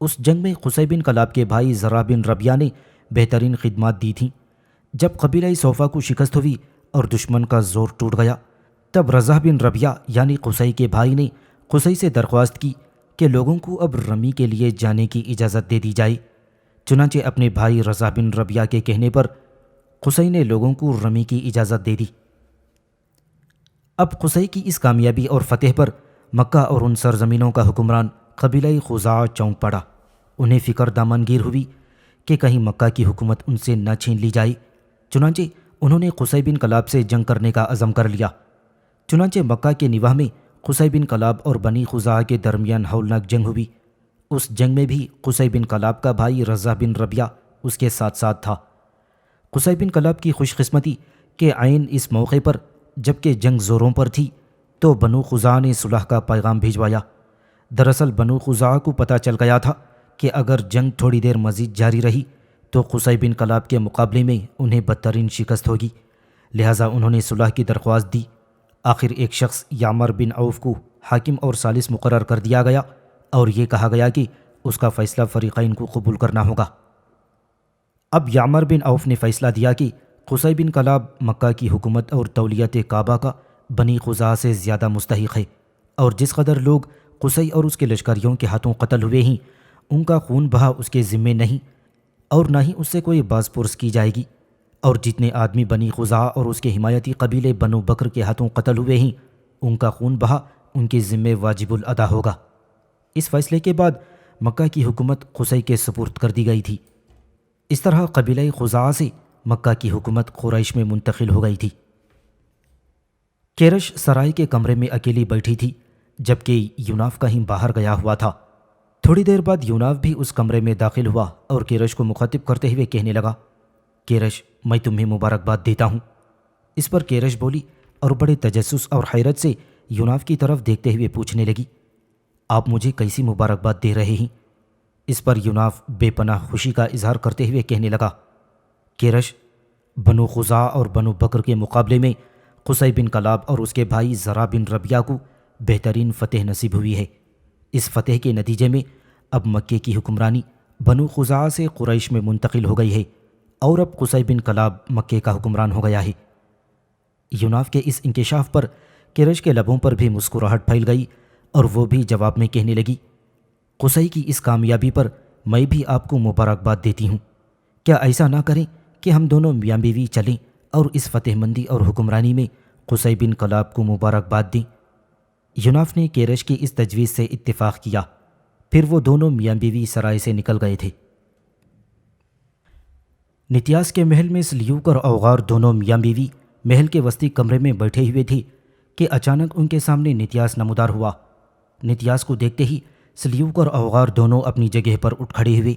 اس جنگ میں قصی بن کلاب کے بھائی ذرا بن ربیعہ نے بہترین خدمات دی تھیں۔ جب قبیلہ صوفہ کو شکست ہوئی اور دشمن کا زور ٹوٹ گیا تب رضا بن ربیعہ یعنی قصی کے بھائی نے قصی سے درخواست کی کہ لوگوں کو اب رمی کے لیے جانے کی اجازت دے دی جائے، چنانچہ اپنے بھائی رضا بن ربیہ کے کہنے پر قصی نے لوگوں کو رمی کی اجازت دے دی۔ اب قصی کی اس کامیابی اور فتح پر مکہ اور ان سرزمینوں کا حکمران قبیلہ خزاعہ چونک پڑا۔ انہیں فکر دامنگیر ہوئی کہ کہیں مکہ کی حکومت ان سے نہ چھین لی جائے۔ چنانچہ انہوں نے قصی بن کلاب سے جنگ کرنے کا عزم کر لیا۔ چنانچہ مکہ کے نواح میں قصی بن کلاب اور بنی خزاعہ کے درمیان ہولناک جنگ ہوئی۔ اس جنگ میں بھی قصی بن کلاب کا بھائی رضا بن ربیہ اس کے ساتھ ساتھ تھا۔ قصی بن کلاب کی خوش قسمتی کہ عین اس موقع پر جبکہ جنگ زوروں پر تھی تو بنو خزاعہ نے صلح کا پیغام بھیجوایا۔ دراصل بنو خزاعہ کو پتہ چل گیا تھا کہ اگر جنگ تھوڑی دیر مزید جاری رہی تو قصی بن کلاب کے مقابلے میں انہیں بدترین شکست ہوگی، لہٰذا انہوں نے صلح کی درخواست دی۔ آخر ایک شخص یعمر بن عوف کو حاکم اور ثالث مقرر کر دیا گیا اور یہ کہا گیا کہ اس کا فیصلہ فریقین کو قبول کرنا ہوگا۔ اب یعمر بن عوف نے فیصلہ دیا کہ قصی بن کلاب مکہ کی حکومت اور تولیت کعبہ کا بنی خزاعہ سے زیادہ مستحق ہے، اور جس قدر لوگ قصی اور اس کے لشکریوں کے ہاتھوں قتل ہوئے ہیں ان کا خون بہا اس کے ذمے نہیں، اور نہ ہی اس سے کوئی باز پرس کی جائے گی، اور جتنے آدمی بنی خزاعہ اور اس کے حمایتی قبیلے بنو بکر کے ہاتھوں قتل ہوئے ہیں ان کا خون بہا ان کے ذمے واجب الادا ہوگا۔ اس فیصلے کے بعد مکہ کی حکومت قصی کے سپرد کر دی گئی تھی۔ اس طرح قبیلہ خزاعہ سے مکہ کی حکومت قریش میں منتقل ہو گئی تھی۔ کیرش سرائے کے کمرے میں اکیلی بیٹھی تھی جبکہ یوناف کہیں باہر گیا ہوا تھا۔ تھوڑی دیر بعد یوناف بھی اس کمرے میں داخل ہوا اور کیرش کو مخاطب کرتے ہوئے کہنے لگا، کیرش میں تمہیں مبارکباد دیتا ہوں۔ اس پر کیرش بولی اور بڑے تجسس اور حیرت سے یوناف کی طرف دیکھتے ہوئے پوچھنے لگی، آپ مجھے کیسی مبارکباد دے رہے ہیں؟ اس پر یوناف بے پناہ خوشی کا اظہار کرتے ہوئے کہنے لگا، کیرش بنو خزاعہ اور بنو بکر کے مقابلے میں قصی بن کلاب اور اس کے بھائی زرا بن ربیہ کو بہترین فتح نصیب ہوئی ہے۔ اس فتح کے نتیجے میں اب مکے کی حکمرانی بنو خزاعہ سے قریش میں منتقل ہو گئی ہے اور اب قصی بن کلاب مکے کا حکمران ہو گیا ہے۔ یوناف کے اس انکشاف پر کیرش کے لبوں پر بھی مسکراہٹ پھیل گئی اور وہ بھی جواب میں کہنے لگی، قصی کی اس کامیابی پر میں بھی آپ کو مبارکباد دیتی ہوں۔ کیا ایسا نہ کریں کہ ہم دونوں میاں بیوی چلیں اور اس فتح مندی اور حکمرانی میں قصی بن کلاب کو مبارکباد دیں؟ یوناف نے کیرش کی اس تجویز سے اتفاق کیا۔ پھر وہ دونوں میاں بیوی سرائے سے نکل گئے تھے۔ نتیاس کے محل میں سلیوک اور اوغار دونوں میاں بیوی محل کے وسطی کمرے میں بیٹھے ہوئے تھے کہ اچانک ان کے سامنے نتیاس نمودار ہوا۔ نتیاس کو دیکھتے ہی سلیوک اور اوغار دونوں اپنی جگہ پر اٹھ کھڑے ہوئے۔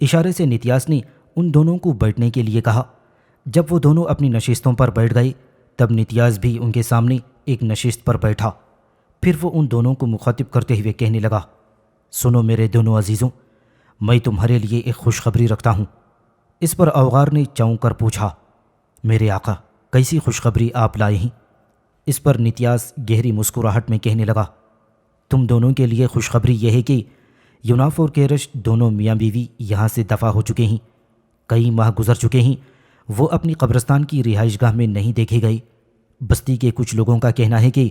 اشارے سے نتیاس نے ان دونوں کو بیٹھنے کے لیے کہا۔ جب وہ دونوں اپنی نشستوں پر بیٹھ گئے تب نتیاس بھی ان کے سامنے ایک نشست پر بیٹھا۔ پھر وہ ان دونوں کو مخاطب کرتے ہوئے کہنے لگا، سنو میرے دونوں عزیزوں، میں تمہارے لیے ایک خوشخبری رکھتا ہوں۔ اس پر اوغار نے چونک کر پوچھا، میرے آقا کیسی خوشخبری آپ لائے ہیں؟ اس پر نتیاس گہری مسکراہٹ میں کہنے لگا، تم دونوں کے لیے خوشخبری یہ ہے کہ یوناف اور کیرش دونوں میاں بیوی یہاں سے دفع ہو چکے ہیں۔ کئی ماہ گزر چکے ہیں، وہ اپنی قبرستان کی رہائش گاہ میں نہیں دیکھے گئے۔ بستی کے کچھ لوگوں کا کہنا ہے کہ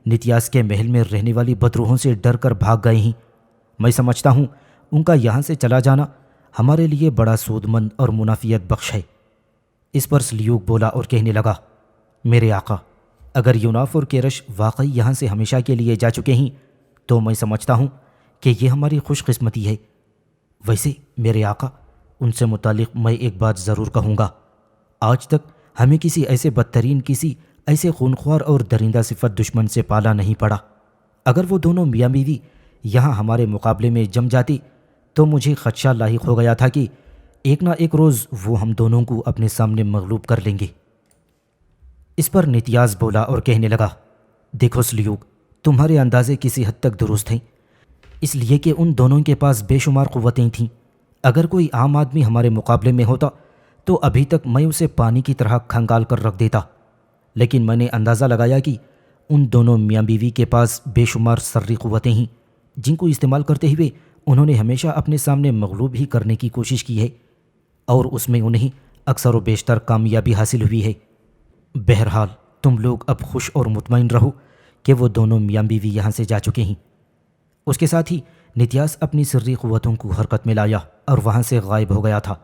نتیاس کے محل میں رہنے والی بدروحوں سے ڈر کر بھاگ گئے ہیں۔ میں سمجھتا ہوں ان کا یہاں سے چلا جانا ہمارے لیے بڑا سود مند اور منافعت بخش ہے۔ اس پر سلیوک بولا اور کہنے لگا، میرے آقا اگر یوناف اور کیرش واقعی یہاں سے ہمیشہ کے لیے جا چکے ہیں تو میں سمجھتا ہوں کہ یہ ہماری خوش قسمتی ہے۔ ویسے میرے آقا ان سے متعلق میں ایک بات ضرور کہوں گا، آج تک ہمیں کسی ایسے خونخوار اور درندہ صفت دشمن سے پالا نہیں پڑا۔ اگر وہ دونوں میاں بیوی یہاں ہمارے مقابلے میں جم جاتے تو مجھے خدشہ لاحق ہو گیا تھا کہ ایک نہ ایک روز وہ ہم دونوں کو اپنے سامنے مغلوب کر لیں گے۔ اس پر نتیاس بولا اور کہنے لگا، دیکھو سلیوک، تمہارے اندازے کسی حد تک درست ہیں، اس لیے کہ ان دونوں کے پاس بے شمار قوتیں تھیں۔ اگر کوئی عام آدمی ہمارے مقابلے میں ہوتا تو ابھی تک میں اسے پانی کی طرح کھنگال کر رکھ دیتا، لیکن میں نے اندازہ لگایا کہ ان دونوں میاں بیوی کے پاس بے شمار سری قوتیں ہیں جن کو استعمال کرتے ہوئے انہوں نے ہمیشہ اپنے سامنے مغلوب ہی کرنے کی کوشش کی ہے، اور اس میں انہیں اکثر و بیشتر کامیابی حاصل ہوئی ہے۔ بہرحال تم لوگ اب خوش اور مطمئن رہو کہ وہ دونوں میاں بیوی یہاں سے جا چکے ہیں۔ اس کے ساتھ ہی نتیاس اپنی سری قوتوں کو حرکت میں لایا اور وہاں سے غائب ہو گیا تھا۔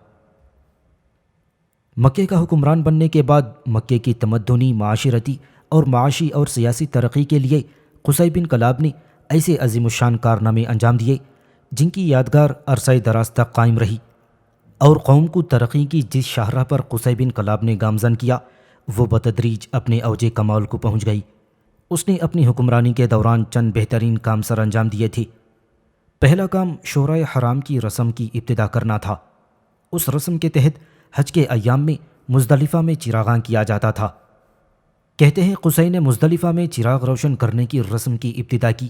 مکے کا حکمران بننے کے بعد مکے کی تمدنی، معاشرتی اور معاشی اور سیاسی ترقی کے لیے قصی بن کلاب نے ایسے عظیم الشان کارنامے انجام دیے جن کی یادگار عرصہ دراز تک قائم رہی، اور قوم کو ترقی کی جس شاہراہ پر قصی بن کلاب نے گامزن کیا وہ بتدریج اپنے اوج کمال کو پہنچ گئی۔ اس نے اپنی حکمرانی کے دوران چند بہترین کام سر انجام دیے تھے۔ پہلا کام شورائے حرام کی رسم کی ابتدا کرنا تھا۔ اس رسم کے تحت حج کے ایام میں مزدلفہ میں چراغاں کیا جاتا تھا۔ کہتے ہیں قصی نے مزدلفہ میں چراغ روشن کرنے کی رسم کی ابتدا کی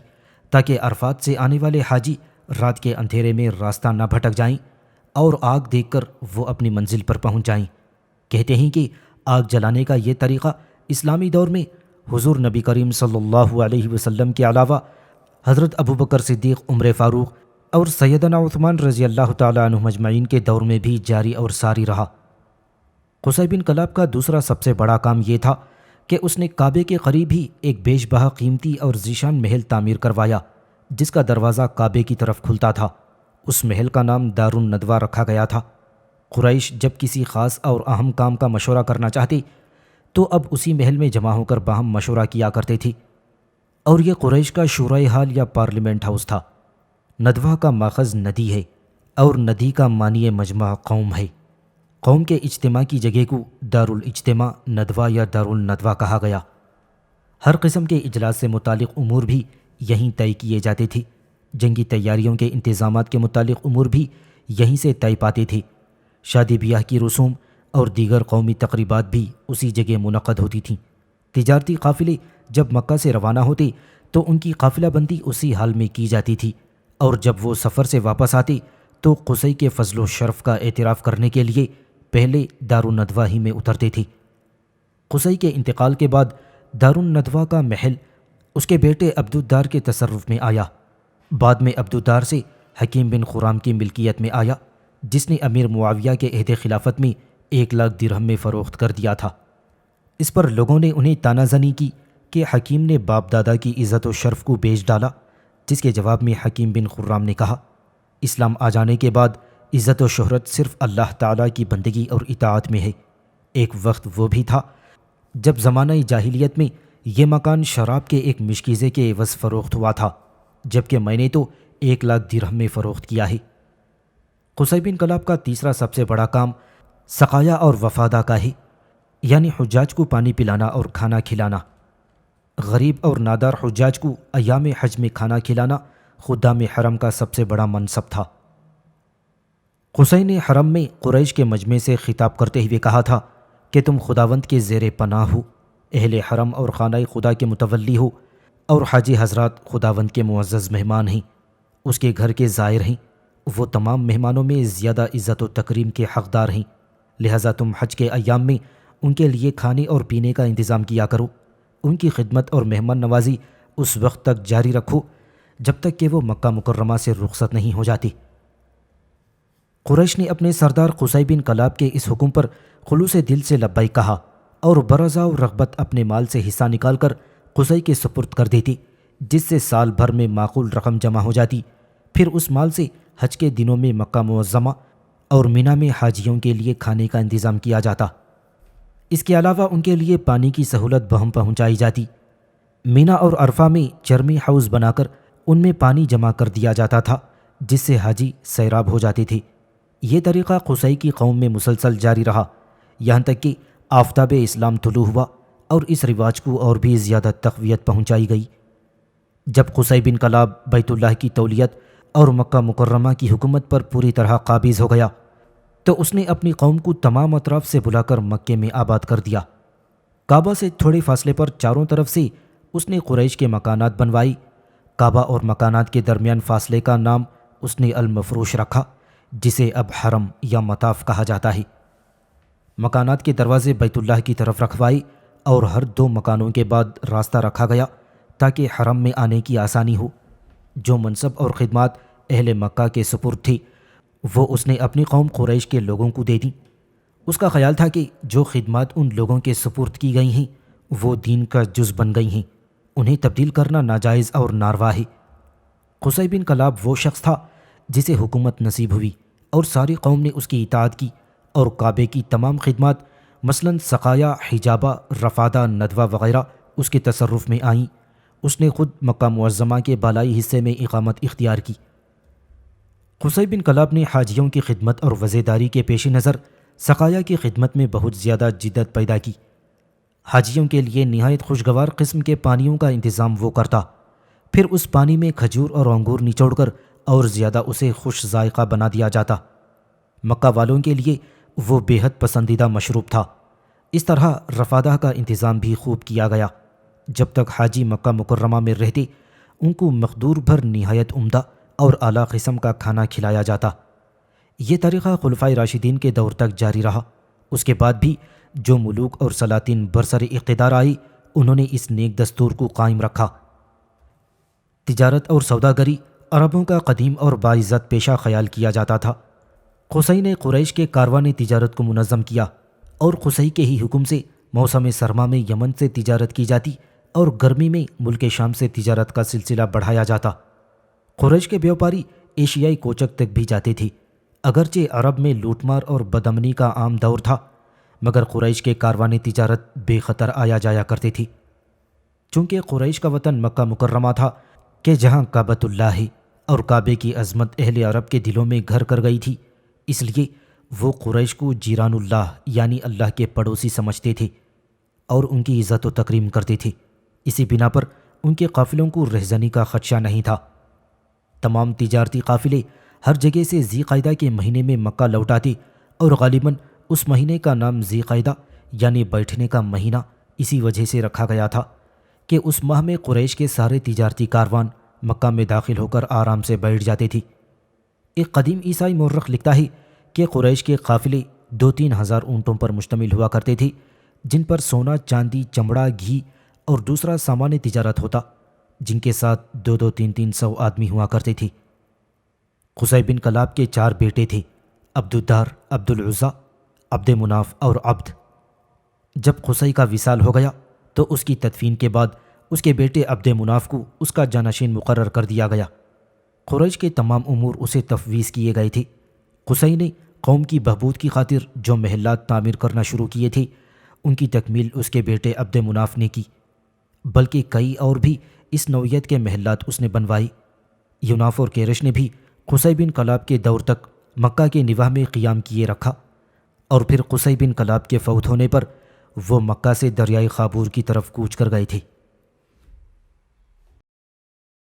تاکہ عرفات سے آنے والے حاجی رات کے اندھیرے میں راستہ نہ بھٹک جائیں اور آگ دیکھ کر وہ اپنی منزل پر پہنچ جائیں۔ کہتے ہیں کہ آگ جلانے کا یہ طریقہ اسلامی دور میں حضور نبی کریم صلی اللہ علیہ وسلم کے علاوہ حضرت ابوبکر صدیق، عمر فاروق اور سیدنا عثمان رضی اللہ تعالیٰ عنہ مجمعین کے دور میں بھی جاری اور ساری رہا۔ قصی بن کلاب کا دوسرا سب سے بڑا کام یہ تھا کہ اس نے کعبے کے قریب ہی ایک بیش بہا قیمتی اور ذیشان محل تعمیر کروایا جس کا دروازہ کعبے کی طرف کھلتا تھا۔ اس محل کا نام دار الندوہ رکھا گیا تھا۔ قریش جب کسی خاص اور اہم کام کا مشورہ کرنا چاہتے تو اب اسی محل میں جمع ہو کر باہم مشورہ کیا کرتے تھے، اور یہ قریش کا شورائے حال یا پارلیمنٹ ہاؤس تھا۔ ندوہ کا ماخذ ندی ہے اور ندی کا معنی مجمع قوم ہے۔ قوم کے اجتماع کی جگہ کو دار الاجتماع، ندوہ یا دار الندوہ کہا گیا۔ ہر قسم کے اجلاس سے متعلق امور بھی یہیں طے کیے جاتے تھے۔ جنگی تیاریوں کے انتظامات کے متعلق امور بھی یہیں سے طے پاتے تھے۔ شادی بیاہ کی رسوم اور دیگر قومی تقریبات بھی اسی جگہ منعقد ہوتی تھیں۔ تجارتی قافلے جب مکہ سے روانہ ہوتے تو ان کی قافلہ بندی اسی حال میں کی جاتی تھی، اور جب وہ سفر سے واپس آتے تو قصی کے فضل و شرف کا اعتراف کرنے کے لیے پہلے دار الندوہ ہی میں اترتے تھے۔ قصی کے انتقال کے بعد دار الندوہ کا محل اس کے بیٹے عبدالدار کے تصرف میں آیا۔ بعد میں عبدالدار سے حکیم بن خرام کی ملکیت میں آیا، جس نے امیر معاویہ کے عہد خلافت میں 1,00,000 درہم میں فروخت کر دیا تھا۔ اس پر لوگوں نے انہیں طعنہ زنی کی کہ حکیم نے باپ دادا کی عزت و شرف کو بیچ ڈالا، جس کے جواب میں حکیم بن خرام نے کہا، اسلام آ جانے کے بعد عزت و شہرت صرف اللہ تعالیٰ کی بندگی اور اطاعت میں ہے۔ ایک وقت وہ بھی تھا جب زمانہ جاہلیت میں یہ مکان شراب کے ایک مشکیزے کے عوض فروخت ہوا تھا، جبکہ میں نے تو 1,00,000 درہم میں فروخت کیا ہے۔ قصی بن کلاب کا تیسرا سب سے بڑا کام سقایا اور وفادہ کا ہے، یعنی حجاج کو پانی پلانا اور کھانا کھلانا۔ غریب اور نادار حجاج کو ایام حج میں کھانا کھلانا خدام حرم کا سب سے بڑا منصب تھا۔ قصی نے حرم میں قریش کے مجمع سے خطاب کرتے ہوئے کہا تھا کہ تم خداوند کے زیر پناہ ہو، اہل حرم اور خانہ خدا کے متولی ہو، اور حاجی حضرات خداوند کے معزز مہمان ہیں، اس کے گھر کے زائر ہیں، وہ تمام مہمانوں میں زیادہ عزت و تکریم کے حقدار ہیں، لہٰذا تم حج کے ایام میں ان کے لیے کھانے اور پینے کا انتظام کیا کرو، ان کی خدمت اور مہمان نوازی اس وقت تک جاری رکھو جب تک کہ وہ مکہ مکرمہ سے رخصت نہیں ہو جاتی۔ قریش نے اپنے سردار قصی بن کلاب کے اس حکم پر خلوص دل سے لبیک کہا اور برضا و رغبت اپنے مال سے حصہ نکال کر قصی کے سپرد کر دیتے، جس سے سال بھر میں معقول رقم جمع ہو جاتی۔ پھر اس مال سے حج کے دنوں میں مکہ معظمہ اور مینا میں حاجیوں کے لیے کھانے کا انتظام کیا جاتا۔ اس کے علاوہ ان کے لیے پانی کی سہولت بہم پہنچائی جاتی۔ مینا اور عرفہ میں چرمی ہاؤس بنا کر ان میں پانی جمع کر دیا جاتا تھا، جس سے حاجی سیراب ہو جاتے تھے۔ یہ طریقہ قصی کی قوم میں مسلسل جاری رہا، یہاں تک کہ آفتاب اسلام طلوع ہوا اور اس رواج کو اور بھی زیادہ تقویت پہنچائی گئی۔ جب قصی بن کلاب بیت اللہ کی تولیت اور مکہ مکرمہ کی حکومت پر پوری طرح قابض ہو گیا تو اس نے اپنی قوم کو تمام اطراف سے بلا کر مکے میں آباد کر دیا۔ کعبہ سے تھوڑے فاصلے پر چاروں طرف سے اس نے قریش کے مکانات بنوائی۔ کعبہ اور مکانات کے درمیان فاصلے کا نام اس نے المفروش رکھا، جسے اب حرم یا مطاف کہا جاتا ہے۔ مکانات کے دروازے بیت اللہ کی طرف رکھوائی اور ہر 2 مکانوں کے بعد راستہ رکھا گیا تاکہ حرم میں آنے کی آسانی ہو۔ جو منصب اور خدمات اہل مکہ کے سپرد تھی وہ اس نے اپنی قوم قریش کے لوگوں کو دے دیں۔ اس کا خیال تھا کہ جو خدمات ان لوگوں کے سپرد کی گئی ہیں وہ دین کا جز بن گئی ہیں، انہیں تبدیل کرنا ناجائز اور ناروا ہے۔ قصی بن کلاب وہ شخص تھا جسے حکومت نصیب ہوئی اور ساری قوم نے اس کی اطاعت کی اور کعبے کی تمام خدمات مثلاً سقایا، حجابہ، رفادہ، ندوہ وغیرہ اس کے تصرف میں آئیں۔ اس نے خود مکہ معظمہ کے بالائی حصے میں اقامت اختیار کی۔ قصی بن کلاب نے حاجیوں کی خدمت اور وزیداری کے پیش نظر سقایا کی خدمت میں بہت زیادہ جدت پیدا کی۔ حاجیوں کے لیے نہایت خوشگوار قسم کے پانیوں کا انتظام وہ کرتا، پھر اس پانی میں کھجور اور انگور نچوڑ کر اور زیادہ اسے خوش ذائقہ بنا دیا جاتا۔ مکہ والوں کے لیے وہ بے حد پسندیدہ مشروب تھا۔ اس طرح رفادہ کا انتظام بھی خوب کیا گیا۔ جب تک حاجی مکہ مکرمہ میں رہتے ان کو مقدور بھر نہایت عمدہ اور اعلیٰ قسم کا کھانا کھلایا جاتا۔ یہ طریقہ خلفائے راشدین کے دور تک جاری رہا۔ اس کے بعد بھی جو ملوک اور سلاطین برسر اقتدار آئی انہوں نے اس نیک دستور کو قائم رکھا۔ تجارت اور سوداگری عربوں کا قدیم اور باعزت پیشہ خیال کیا جاتا تھا۔ قصی نے قریش کے کاروان تجارت کو منظم کیا اور قصی کے ہی حکم سے موسم سرما میں یمن سے تجارت کی جاتی اور گرمی میں ملک شام سے تجارت کا سلسلہ بڑھایا جاتا۔ قریش کے بیوپاری ایشیائی کوچک تک بھی جاتے تھے۔ اگرچہ عرب میں لوٹ مار اور بدامنی کا عام دور تھا مگر قریش کے کاروان تجارت بے خطر آیا جایا کرتے تھے۔ چونکہ قریش کا وطن مکہ مکرمہ تھا کہ جہاں کعبۃ اللہ ہے اور کعبے کی عظمت اہل عرب کے دلوں میں گھر کر گئی تھی، اس لیے وہ قریش کو جیران اللہ یعنی اللہ کے پڑوسی سمجھتے تھے اور ان کی عزت و تکریم کرتے تھے۔ اسی بنا پر ان کے قافلوں کو رہزنی کا خدشہ نہیں تھا۔ تمام تجارتی قافلے ہر جگہ سے ذی قعدہ کے مہینے میں مکہ لوٹ آتے اور غالباً اس مہینے کا نام ذی قعدہ یعنی بیٹھنے کا مہینہ اسی وجہ سے رکھا گیا تھا کہ اس ماہ میں قریش کے سارے تجارتی کاروان مکہ میں داخل ہو کر آرام سے بیٹھ جاتے تھے۔ ایک قدیم عیسائی مورخ لکھتا ہے کہ قریش کے قافلے 2-3 ہزار اونٹوں پر مشتمل ہوا کرتے تھے جن پر سونا، چاندی، چمڑا، گھی اور دوسرا سامان تجارت ہوتا، جن کے ساتھ 200-300 آدمی ہوا کرتے تھے۔ قصی بن کلاب کے 4 بیٹے تھے، عبد الدار، عبد العزیٰ، عبد مناف اور عبد۔ جب قصی کا وصال ہو گیا تو اس کی تدفین کے بعد اس کے بیٹے عبد مناف کو اس کا جانشین مقرر کر دیا گیا۔ قریش کے تمام امور اسے تفویض کیے گئے تھے۔ قصی نے قوم کی بہبود کی خاطر جو محلات تعمیر کرنا شروع کیے تھے ان کی تکمیل اس کے بیٹے عبد مناف نے کی، بلکہ کئی اور بھی اس نوعیت کے محلات اس نے بنوائے۔ یوناف اور کیرش نے بھی قصی بن کلاب کے دور تک مکہ کے نواح میں قیام کیے رکھا اور پھر قصی بن کلاب کے فوت ہونے پر وہ مکہ سے دریائے خابور کی طرف کوچ کر گئے تھے۔